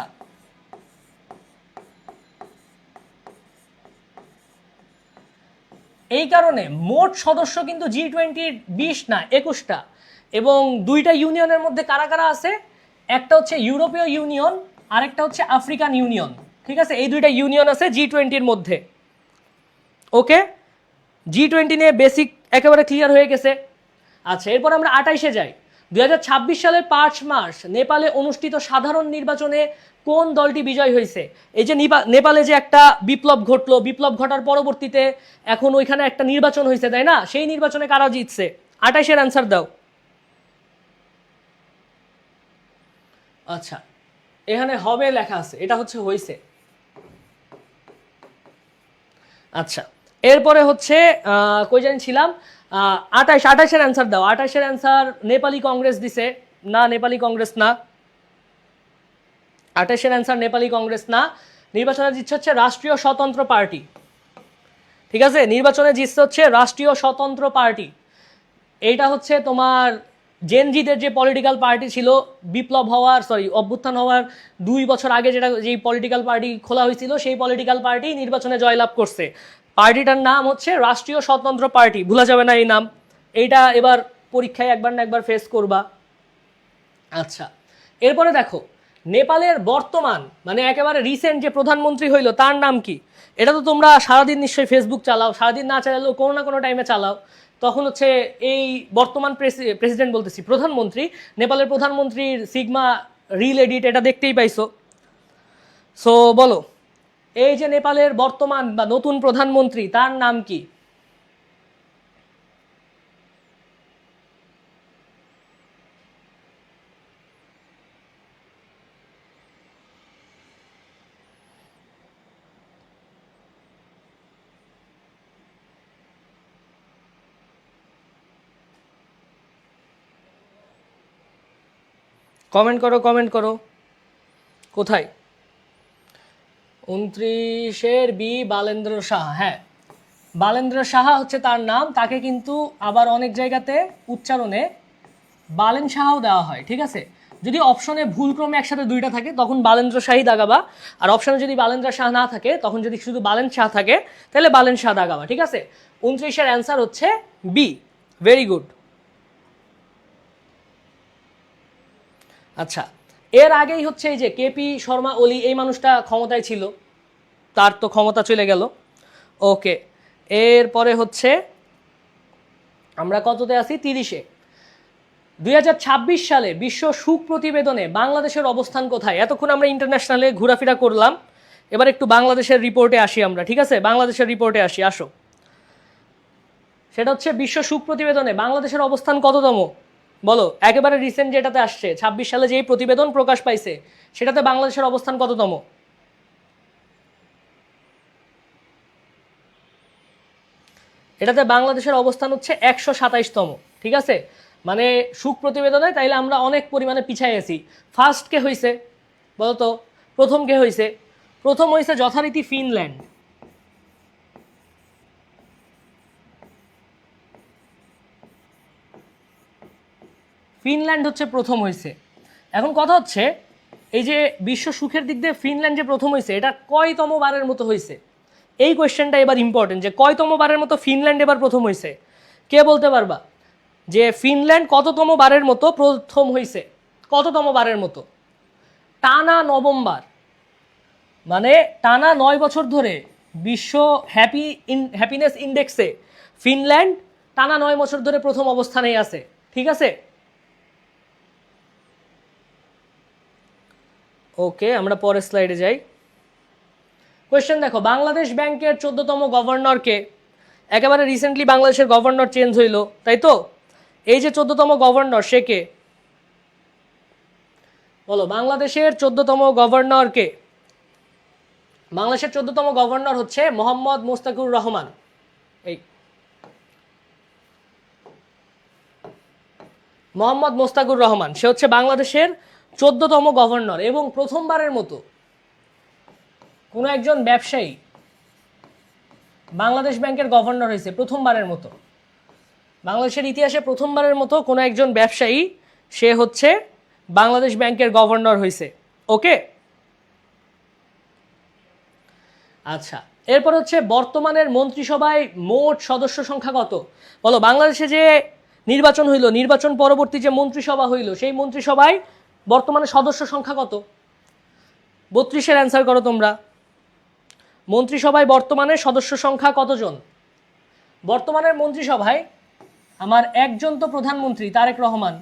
এই কারণে মোট সদস্য কিন্তু G20-র 20 না 21টা, এবং 2টা ইউনিয়নের মধ্যে কারা কারা আছে? একটা হচ্ছে ইউরোপীয় ইউনিয়ন, আরেকটা হচ্ছে আফ্রিকান ইউনিয়ন। ঠিক আছে, এই 2টা ইউনিয়ন আছে G20-র মধ্যে। ওকে, G20 নিয়ে বেসিক একেবারে ক্লিয়ার হয়ে গেছে। আচ্ছা, এরপর আমরা 28-এ যাই। 2026 সালের 5 মার্চ নেপালে অনুষ্ঠিত সাধারণ নির্বাচনে কোন দলটি বিজয় হয়েছে? এই যে নেপালে যে একটা বিপ্লব ঘটলো, বিপ্লব ঘটার পরবর্তীতে এখন ওইখানে একটা নির্বাচন হয়েছে, তাই না? সেই নির্বাচনে কারা জিতছে? 28-এর অ্যান্সার দাও। আচ্ছা, এখানে হবে লেখা আছে, এটা হচ্ছে হয়েছে। আচ্ছা, এরপরে হচ্ছে কই জানিছিলাম, 28-এর অ্যান্সার দাও। 28-এর অ্যান্সার নেপালি কংগ্রেস দিছে, না নেপালি কংগ্রেস না। 28-এর অ্যান্সার নেপালি কংগ্রেস না। নির্বাচনে জিতছে হচ্ছে রাষ্ট্রীয় স্বতন্ত্র পার্টি। ঠিক আছে, নির্বাচনে জিতছে হচ্ছে রাষ্ট্রীয় স্বতন্ত্র পার্টি। এইটা হচ্ছে তোমার জেনজিদের যে পলিটিক্যাল পার্টি ছিল, বিপ্লব হওয়ার অভ্যুত্থান হওয়ার 2 বছর আগে যেই পলিটিক্যাল পার্টি খোলা হয়েছিল, সেই পলিটিক্যাল পার্টি নির্বাচনে জয়লাভ করছে। পার্টিটার নাম হচ্ছে রাষ্ট্রীয় স্বতন্ত্র পার্টি, ভুলা যাবে না এই নাম। এইটা এবার পরীক্ষায় একবার না একবার ফেস করবা। আচ্ছা, এরপরে দেখো, নেপালের বর্তমান মানে একেবারে রিসেন্ট যে প্রধানমন্ত্রী হইল তার নাম কি? এটা তো তোমরা সারাদিন নিশ্চয়ই ফেসবুক চালাও, সারাদিন না চালালেও কোনো না কোনো টাইমে চালাও। তখন হচ্ছে এই বর্তমান প্রেসিডেন্ট বলতেছি, প্রধানমন্ত্রী, নেপালের প্রধানমন্ত্রীর সিগমা রিল এডিট এটা দেখতেই পাইছো। সো বলো, এই যে নেপালের বর্তমান বা নতুন প্রধানমন্ত্রী তার নাম কি? কমেন্ট করো, কমেন্ট করো। কোথায়? 29-এর বি, বালেন্দ্র সাহা। হ্যাঁ, বালেন্দ্র সাহা হচ্ছে তার নাম। তাকে কিন্তু আবার অনেক জায়গাতে উচ্চারণে বালেন শাহও দেওয়া হয়, ঠিক আছে। যদি অপশনে ভুলক্রমে একসাথে দুইটা থাকে তখন বালেন্দ্র শাহী দাগাবা, আর অপশনে যদি বালেন্দ্র শাহ না থাকে তখন যদি শুধু বালেন শাহ থাকে তাহলে বালেন শাহ দাগাবা, ঠিক আছে। 29-এর অ্যান্সার হচ্ছে বি। Very good. আচ্ছা, এর আগেই হচ্ছে এই যে কেপি শর্মা ওলি, এই মানুষটা ক্ষমতায় ছিল, তার তো ক্ষমতা চলে গেল। ওকে, এরপরে হচ্ছে আমরা কততে আছি? 30-এ। 2026 সালে বিশ্ব সুখ প্রতিবেদনে বাংলাদেশের অবস্থান কোথায়? এতক্ষণ আমরা ইন্টারন্যাশনালে ঘোরাফেরা করলাম, এবার একটু বাংলাদেশের রিপোর্টে আসি আমরা, ঠিক আছে। বাংলাদেশের রিপোর্টে আসি, আসো। সেটা হচ্ছে বিশ্ব সুখ প্রতিবেদনে বাংলাদেশের অবস্থান কততম? বলো, একেবারে রিসেন্ট যেটাতে আসছে 26 সালে যেই প্রতিবেদন প্রকাশ পাইছে সেটাতে বাংলাদেশের অবস্থান কততম? এটাতে বাংলাদেশের অবস্থান হচ্ছে 127তম, ঠিক আছে। মানে সুখ প্রতিবেদনে তাইলে আমরা অনেক পরিমাণে পিছাই আছি। ফার্স্ট কে হয়েছে বলো তো? প্রথম কে হয়েছে? প্রথম হয়েছে যথারীতি ফিনল্যান্ড। ফিনল্যান্ড হচ্ছে প্রথম হয়েছে। এখন কথা হচ্ছে এই যে বিশ্ব সুখের দিক দিয়ে ফিনল্যান্ড যে প্রথম হয়েছে, এটা কয়তম বারের মতো হয়েছে? এই কোয়েশ্চেনটা এবার ইম্পর্টেন্ট, যে কয়তম বারের মতো ফিনল্যান্ড এবার প্রথম হয়েছে? কে বলতে পারবা যে ফিনল্যান্ড কততম বারের মতো প্রথম হয়েছে? কততম বারের মতো? টানা নবমবার, মানে টানা 9 বছর ধরে বিশ্ব হ্যাপিনেস ইন্ডেক্সে ফিনল্যান্ড টানা 9 বছর ধরে প্রথম অবস্থানেই আছে, ঠিক আছে। ওকে, আমরা পরের স্লাইডে যাই। কোয়েশ্চেন দেখো, বাংলাদেশ ব্যাংকের 14তম গভর্নরকে? একেবারে রিসেন্টলি বাংলাদেশের গভর্নর চেঞ্জ হইল, তাই তো? এই যে 14তম গভর্নর, সে কে? বলো, বাংলাদেশের 14তম গভর্নর কে? বাংলাদেশের 14তম গভর্নর হচ্ছে মোহাম্মদ মোস্তাকুর রহমান। এই মোহাম্মদ মোস্তাকুর রহমান, সে হচ্ছে বাংলাদেশের 14তম গভর্নর, এবং প্রথমবারের মতো কোনো একজন ব্যবসায়ী বাংলাদেশ ব্যাংকের গভর্নর হয়েছে, প্রথমবারের মতো। বাংলাদেশের ইতিহাসে প্রথমবারের মতো কোনো একজন ব্যবসায়ী, সে হচ্ছে বাংলাদেশ ব্যাংকের গভর্নর হয়েছে। ওকে, আচ্ছা। এরপর হচ্ছে বর্তমানের মন্ত্রিসভায় মোট সদস্য সংখ্যা কত? বলো, বাংলাদেশে যে নির্বাচন হইল, নির্বাচন পরবর্তী যে মন্ত্রিসভা হইল, সেই মন্ত্রিসভায় বর্তমানে সদস্য সংখ্যা কত? 32-এর অ্যান্সার করো তোমরা। মন্ত্রিসভায় বর্তমানে সদস্য সংখ্যা কতজন? বর্তমানের মন্ত্রিসভায় আমার একজন তো প্রধানমন্ত্রী তারেক রহমান,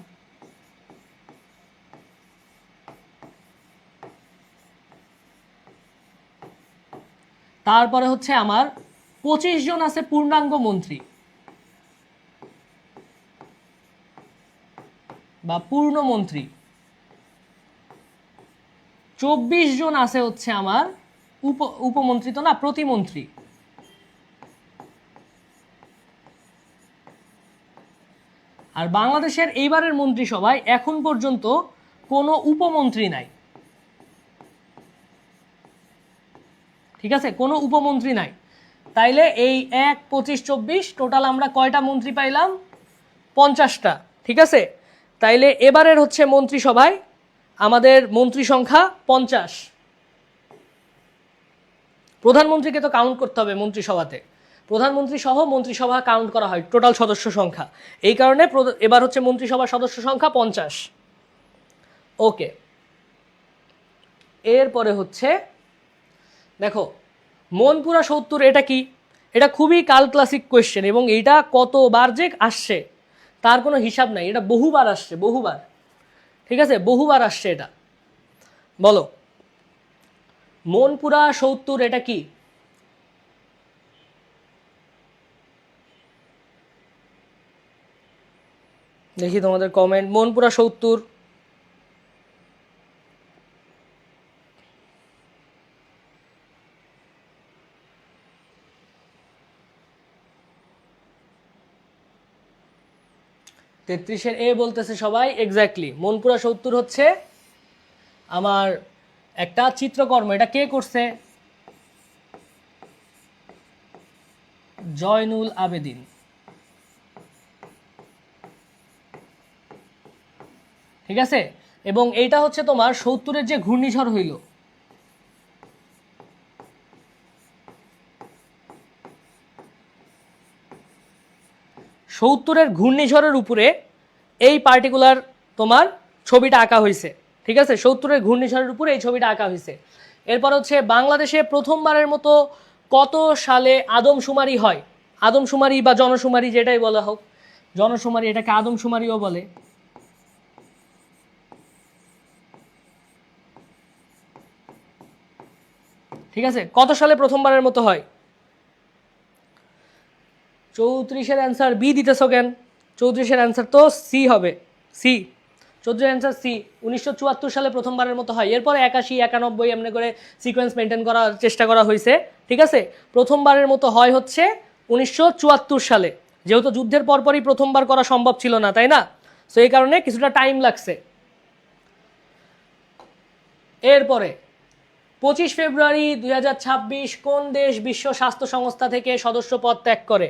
তারপরে হচ্ছে আমার 25 জন আছে পূর্ণাঙ্গ মন্ত্রী বা পূর্ণমন্ত্রী, 24 জন আছে হচ্ছে আমার উপমন্ত্রী, তো না, প্রতিমন্ত্রী। আর বাংলাদেশের এইবারের মন্ত্রিসভায় এখন পর্যন্ত কোনো উপমন্ত্রী নাই, ঠিক আছে, কোনো উপমন্ত্রী নাই। তাইলে এই 1, 25, 24 টোটাল আমরা কয়টা মন্ত্রী পাইলাম? 50টা, ঠিক আছে। তাইলে এবারের হচ্ছে মন্ত্রিসভায় আমাদের মন্ত্রী সংখ্যা 50। প্রধানমন্ত্রীকে তো কাউন্ট করতে হবে মন্ত্রিসভাতে, প্রধানমন্ত্রী সহ মন্ত্রিসভা কাউন্ট করা হয় টোটাল সদস্য সংখ্যা, এই কারণে এবার হচ্ছে মন্ত্রিসভার সদস্য সংখ্যা 50। ওকে, এরপরে হচ্ছে দেখো, মনপুরা 70 এটা কি? এটা খুবই কাল ক্লাসিক কোয়েশ্চেন, এবং এইটা কতবার যে আসছে তার কোনো হিসাব নাই। এটা বহুবার আসছে, বহুবার, ঠিক আছে, বহুবার আসছে এটা। বলো, মনপুরা 70 এটা কি? দেখি তোমাদের কমেন্ট। মনপুরা 70, তেত্রিশের এ বলতেছে সবাই। এক্স্যাক্টলি, মনপুরা 70 হচ্ছে আমার একটা চিত্রকর্ম। এটা কে করছে? জয়নুল আবেদিন। ঠিক আছে, এবং এইটা হচ্ছে তোমার 70-এর যে ঘূর্ণিঝড় হইল, সত্তরের ঘূর্ণিঝড়ের উপরে এই পার্টিকুলার তোমার ছবিটা আঁকা হয়েছে। ঠিক আছে, 70-এর ঘূর্ণিঝড়ের উপরে এই ছবিটা আঁকা হয়েছে। এরপর হচ্ছে বাংলাদেশে প্রথমবারের মতো কত সালে আদমশুমারি হয়? আদমশুমারি বা জনশুমারি যেটাই বলা হোক, জনশুমারি, এটাকে আদমশুমারিও বলে। ঠিক আছে, কত সালে প্রথমবারের মতো হয়? 34-এর অ্যান্সার বি দিতেছ কেন? 34-এর অ্যান্সার তো সি হবে, সি। 34-এর অ্যান্সার সি, 1974 সালে প্রথমবারের মতো হয়। এরপরে 81, 91 এমনি করে সিকোয়েন্স মেনটেন করার চেষ্টা করা হয়েছে। ঠিক আছে, প্রথমবারের মতো হয় হচ্ছে 1974 সালে, যেহেতু যুদ্ধের পরপরই প্রথমবার করা সম্ভব ছিল না, তাই না? সো এই কারণে কিছুটা টাইম লাগছে। এরপরে 25 ফেব্রুয়ারি 2026 কোন দেশ বিশ্ব স্বাস্থ্য সংস্থা থেকে সদস্য পদ ত্যাগ করে?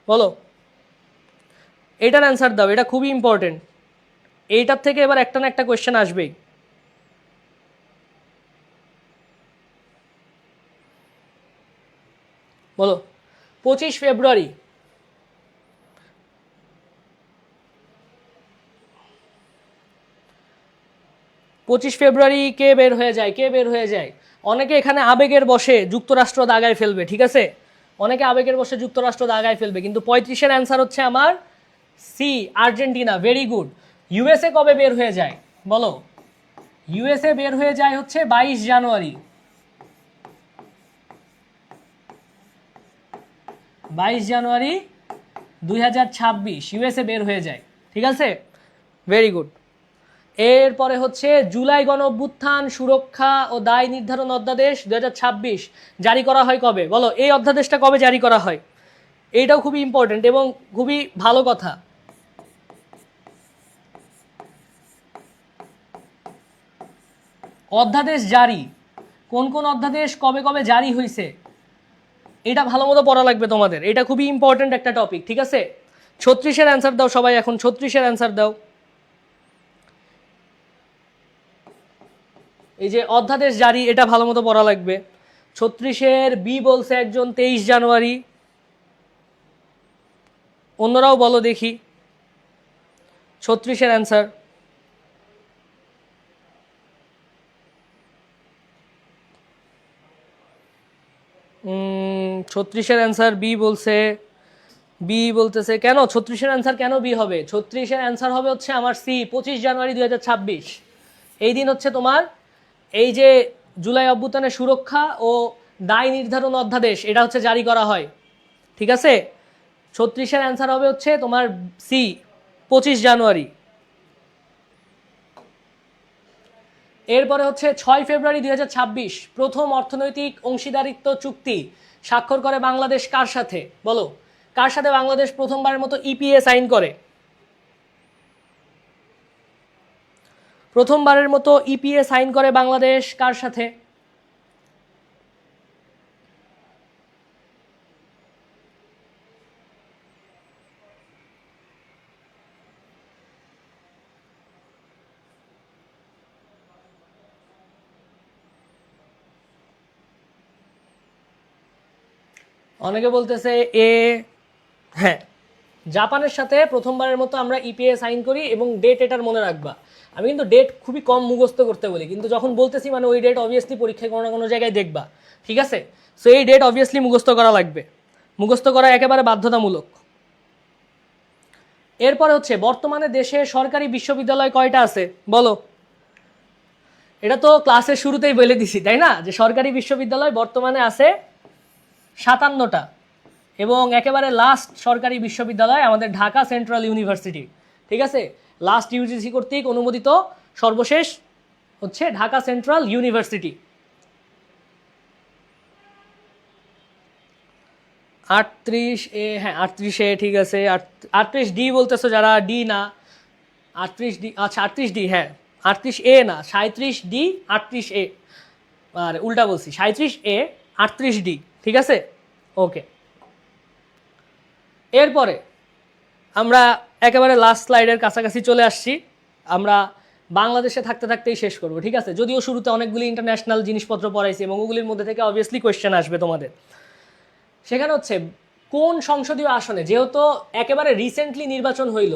বলো, এটার অ্যান্সার দাও, এটা খুবই ইম্পর্টেন্ট। এইটার থেকে এবার একটা না একটা কোয়েশ্চেন আসবেই। বলো, 25 ফেব্রুয়ারি 25 ফেব্রুয়ারি কে বের হয়ে যায়? কে বের হয়ে যায়? অনেকে এখানে আবেগের বশে যুক্তরাষ্ট্র দাগায় ফেলবে। ঠিক আছে, অনেকে আবেগের বশে যুক্তরাষ্ট্র দাগায় ফেলবে, কিন্তু 35-এর অ্যান্সার হচ্ছে আমার C, Argentina. Very good. USA কবে বের হয়ে যায়? বলো, ইউএসএ বের হয়ে যায় হচ্ছে 22 জানুয়ারি। 22 জানুয়ারি 2026 ইউএসএ বের হয়ে যায়। ঠিক আছে, ভেরি গুড। এরপরে হচ্ছে জুলাই গণ অভ্যুত্থান সুরক্ষা ও দায় নির্ধারণ অধ্যাদেশ 2026 জারি করা হয় কবে? বলো, এই অধ্যাদেশটা কবে জারি করা হয়? এইটাও খুবই ইম্পর্টেন্ট এবং খুবই ভালো কথা। অধ্যাদেশ জারি, কোন কোন অধ্যাদেশ কবে কবে জারি হয়েছে, এটা ভালো মতো পড়া লাগবে তোমাদের। এটা খুবই ইম্পর্টেন্ট একটা টপিক। ঠিক আছে, 36-এর অ্যান্সার দাও সবাই, এখন 36-এর অ্যান্সার দাও। এই যে অধ্যাদেশ জারি, এটা ভালো মতো পড়া লাগবে। 36-এর বি বলছে একজন 23 জানুয়ারি, অন্যরাও বলো দেখি 36-এর অ্যান্সার। 36-এর অ্যান্সার বি বলছে, বি বলতেছে কেন? 36-এর অ্যান্সার কেন বি হবে? 36-এর অ্যান্সার হবে হচ্ছে আমার সি, 25 জানুয়ারি 2026। এই দিন হচ্ছে তোমার এই যে জুলাই অভ্যুত্থানের সুরক্ষা ও দায় নির্ধারণ অধ্যাদেশ, এটা হচ্ছে জারি করা হয়। ঠিক আছে, 36-এর অ্যান্সার হবে হচ্ছে তোমার সি, 25 জানুয়ারি। এরপরে হচ্ছে 6 ফেব্রুয়ারি 2026 প্রথম অর্থনৈতিক অংশীদারিত্ব চুক্তি স্বাক্ষর করে বাংলাদেশ কার সাথে? বলো, কার সাথে বাংলাদেশ প্রথমবারের মতো ইপিএ সাইন করে? প্রথমবারের মতো ইপিএ সাইন করে বাংলাদেশ কার সাথে? অনেকে বলতেছে এ, হ্যাঁ, জাপানের সাথে প্রথমবারের মতো আমরা ইপিএ সাইন করি এবং ডেট এটার মনে রাখবা। আমি কিন্তু ডেট খুবই কম মুখস্থ করতে বলি, কিন্তু যখন বলতেছি মানে ওই ডেট অবভিয়াসলি পরীক্ষায় কোনো না কোনো জায়গায় দেখবা। ঠিক আছে, সো এই ডেট অবভিয়াসলি মুখস্থ করা লাগবে, মুখস্থ করা একেবারে বাধ্যতামূলক। এরপরে হচ্ছে বর্তমানে দেশে সরকারি বিশ্ববিদ্যালয় কয়টা আছে? বলো, এটা তো ক্লাসের শুরুতেই বলে দিছি তাই না, যে সরকারি বিশ্ববিদ্যালয় বর্তমানে আছে 57টা, এবং একেবারে লাস্ট সরকারি বিশ্ববিদ্যালয় আমাদের ঢাকা সেন্ট্রাল ইউনিভার্সিটি। ঠিক আছে, লাস্ট ইউজিসি কর্তৃক অনুমোদিত সর্বশেষ হচ্ছে ঢাকা সেন্ট্রাল ইউনিভার্সিটি। 38A, হ্যাঁ 38A ঠিক আছে। 38D বলতেছো যারা, ডি না, 38D, আচ্ছা 38D, হ্যাঁ 38A না, 37D, 38A, আর উল্টা বলছি, 37A, 38D। ঠিক আছে, ওকে। এরপরে আমরা একেবারে লাস্ট স্লাইডের কাছাকাছি চলে আসছি। আমরা বাংলাদেশে থাকতে থাকতেই শেষ করবো, ঠিক আছে? যদিও শুরুতে অনেকগুলি ইন্টারন্যাশনাল জিনিসপত্র পড়াইছি এবং ওগুলির মধ্যে থেকে অবভিয়াসলি কোয়েশ্চেন আসবে তোমাদের। সেখানে হচ্ছে কোন সংসদীয় আসনে, যেহেতু একেবারে রিসেন্টলি নির্বাচন হইল,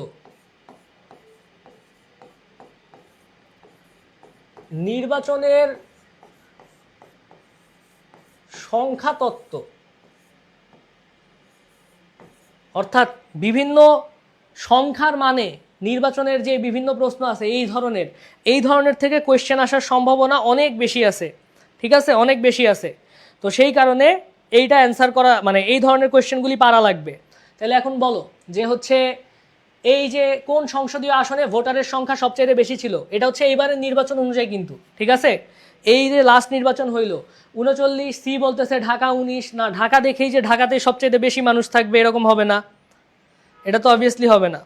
নির্বাচনের সংখ্যা তত্ত্ব, অর্থাৎ বিভিন্ন সংখ্যার মানে নির্বাচনের যে বিভিন্ন প্রশ্ন আছে এই ধরনের থেকে কোয়েশ্চেন আসার সম্ভাবনা অনেক বেশি আছে, ঠিক আছে? অনেক বেশি আছে। তো সেই কারণে এইটা অ্যান্সার করা মানে এই ধরনের কোয়েশ্চেনগুলি পারা লাগবে। তাহলে এখন বলো যে হচ্ছে এই যে কোন সংসদীয় আসনে ভোটারের সংখ্যা সবচেয়ে বেশি ছিল, এটা হচ্ছে এইবারের নির্বাচন অনুযায়ী কিন্তু, ঠিক আছে? এই যে লাস্ট নির্বাচন হইল 39, সি বলতেছে ঢাকা 19, না ঢাকা দেখেই যে ঢাকাতে সবচেয়ে বেশি মানুষ থাকবে এরকম হবে না, এটা তো অবভিয়াসলি হবে না।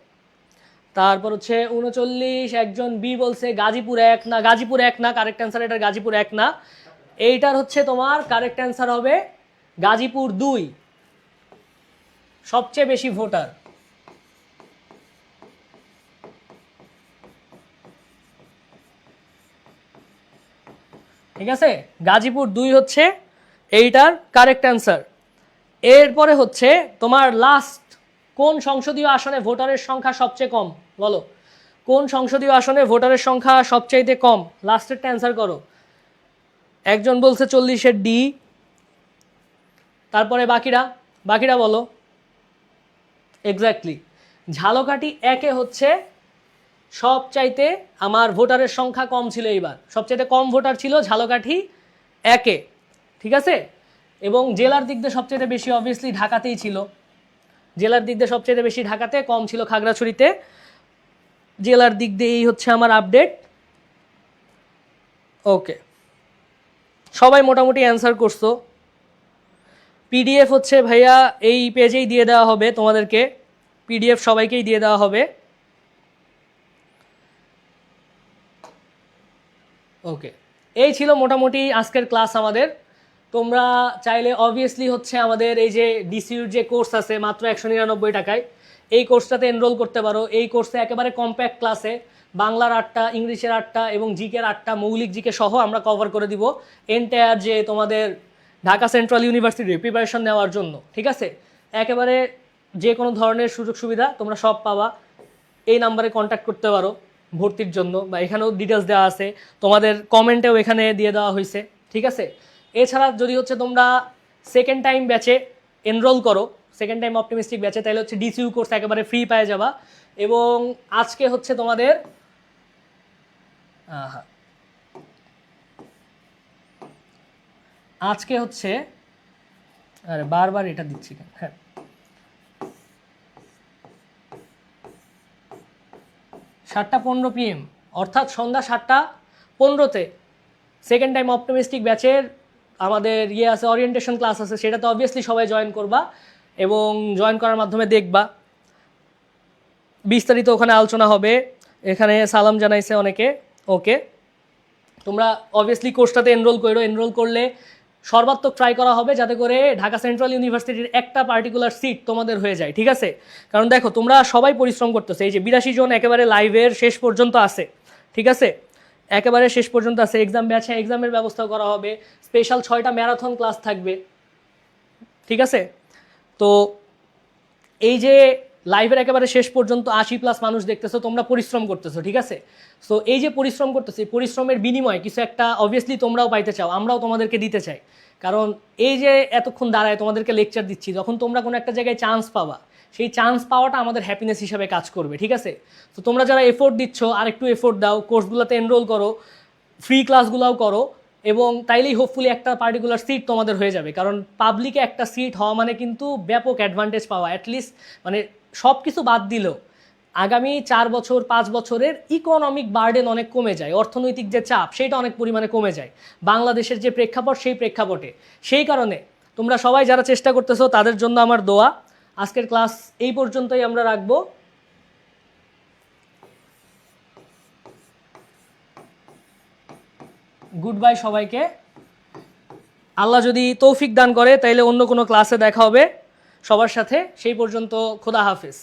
তারপর হচ্ছে 39, একজন বি বলছে গাজীপুর 1, না গাজীপুর 1 না, কারেক্ট অ্যান্সার এটা গাজীপুর 1 না, এইটার হচ্ছে তোমার কারেক্ট অ্যান্সার হবে গাজীপুর 2, সবচেয়ে বেশি ভোটার। ঠিক আছে, গাজীপুর 2 হচ্ছে এইটার কারেক্ট অ্যান্সার। এরপরে হচ্ছে তোমার লাস্ট, কোন সংসদীয় আসনে ভোটারের সংখ্যা সবচেয়ে কম, বলো কোন সংসদীয় আসনে ভোটারের সংখ্যা সবচাইতে কম, লাস্টেরটা অ্যান্সার করো। একজন বলছে 40-এর ডি, তারপরে বাকিরা বলো। এক্স্যাক্টলি, ঝালকাঠি 1-এ হচ্ছে সবচাইতে আমার ভোটারের সংখ্যা কম ছিল, এইবার সবচাইতে কম ভোটার ছিল ঝালকাঠি 1-এ, ঠিক আছে? এবং জেলার দিক দিয়ে সবচাইতে বেশি অবভিয়াসলি ঢাকাতেই ছিল, জেলার দিক দিয়ে সবচাইতে বেশি ঢাকাতে, কম ছিল খাগড়াছড়িতে। জেলার দিক দিয়ে এই হচ্ছে আমার আপডেট। ওকে, সবাই মোটামুটি অ্যান্সার করছো। পিডিএফ হচ্ছে ভাইয়া এই পেজেই দিয়ে দেওয়া হবে তোমাদেরকে, পিডিএফ সবাইকেই দিয়ে দেওয়া হবে। ওকে, এই ছিল মোটামুটি আজকের ক্লাস আমাদের। তোমরা চাইলে অবভিয়াসলি হচ্ছে আমাদের এই যে ডিসিউর যে কোর্স আছে মাত্র 199 টাকায়, এই কোর্সটাতে এনরোল করতে পারো। এই কোর্সে একেবারে কম্প্যাক্ট ক্লাসে বাংলার 8টা, ইংলিশের 8টা এবং জিকের 8টা, মৌলিক জিকে সহ আমরা কভার করে দিব এন্টায়ার যে তোমাদের ঢাকা সেন্ট্রাল ইউনিভার্সিটির প্রিপারেশন নেওয়ার জন্য, ঠিক আছে? একেবারে যে কোনো ধরনের সুযোগ সুবিধা তোমরা সব পাবা। এই নাম্বারে কন্ট্যাক্ট করতে পারো ভর্তির জন্য, বা এখানেও ডিটেলস দেওয়া আছে, তোমাদের কমেন্টেও এখানে দিয়ে দেওয়া হয়েছে, ঠিক আছে? এছাড়া যদি হচ্ছে তোমরা সেকেন্ড টাইম ব্যাচে এনরোল করো, সেকেন্ড টাইম অপটিমিস্টিক ব্যাচে, তাহলে হচ্ছে ডিসিউ কোর্স একেবারে ফ্রি পেয়ে যাবা। এবং আজকে হচ্ছে তোমাদের আজকে হচ্ছে, আরে বারবার এটা দিচ্ছি কেন, হ্যাঁ 7:15 PM, অর্থাৎ সন্ধ্যা 7:15-তে সেকেন্ড টাইম অপটিমিস্টিক ব্যাচের আমাদের আছে, ওরিয়েন্টেশন ক্লাস আছে, সেটা তো অবভিয়াসলি সবাই জয়েন করবা এবং জয়েন করার মাধ্যমে দেখবা বিস্তারিত ওখানে আলোচনা হবে। এখানে সালাম জানাইছে অনেকে। ওকে, তোমরা অবভিয়াসলি কোর্সটাতে এনরোল করো। এনরোল করলে সর্বাত্মক ট্রাই করা হবে যাতে করে ঢাকা সেন্ট্রাল ইউনিভার্সিটির একটা পার্টিকুলার সিট তোমাদের হয়ে যায়, ঠিক আছে? কারণ দেখো তোমরা সবাই পরিশ্রম করতেছে, এই যে 82 জন একেবারে লাইভের শেষ পর্যন্ত আছে, ঠিক আছে? একেবারে শেষ পর্যন্ত আছে। এক্সাম ব্যাচে এক্সামের ব্যবস্থা করা হবে, স্পেশাল 6টা ম্যারাথন ক্লাস থাকবে, ঠিক আছে? তো এই যে লাইভের একেবারে শেষ পর্যন্ত 80+ মানুষ দেখতেছো, তোমরা পরিশ্রম করতেছো, ঠিক আছে? সো এই যে পরিশ্রম করতেছি, পরিশ্রমের বিনিময়ে কিছু একটা অবভিয়াসলি তোমরাও পাইতে চাও, আমরাও তোমাদেরকে দিতে চাই। কারণ এই যে এতক্ষণ দাঁড়ায় তোমাদেরকে লেকচার দিচ্ছি, যখন তোমরা কোনো একটা জায়গায় চান্স পাবা, সেই চান্স পাওয়াটা আমাদের হ্যাপিনেস হিসাবে কাজ করবে, ঠিক আছে? তো তোমরা যারা এফোর্ট দিচ্ছ আর একটু এফোর্ট দাও, কোর্সগুলোতে এনরোল করো, ফ্রি ক্লাসগুলোও করো, এবং তাইলেই হোপফুলি একটা পার্টিকুলার সিট তোমাদের হয়ে যাবে। কারণ পাবলিকে একটা সিট হওয়া মানে কিন্তু ব্যাপক অ্যাডভান্টেজ পাওয়া, অ্যাটলিস্ট মানে সব কিছু বাদ দিলেও আগামী 4 বছর 5 বছরের ইকোনমিক বার্ডেন অনেক কমে যায়, অর্থনৈতিক যে চাপ সেটা অনেক পরিমাণে কমে যায় বাংলাদেশের যে প্রেক্ষাপট, সেই প্রেক্ষাপটে। সেই কারণে তোমরা সবাই যারা চেষ্টা করতেছো তাদের জন্য আমার দোয়া। আজকের ক্লাস এই পর্যন্তই আমরা রাখবো। গুড বাই সবাইকে। আল্লাহ যদি তৌফিক দান করে তাইলে অন্য কোনো ক্লাসে দেখা হবে সবার সাথে। সেই পর্যন্ত খোদা হাফেজ।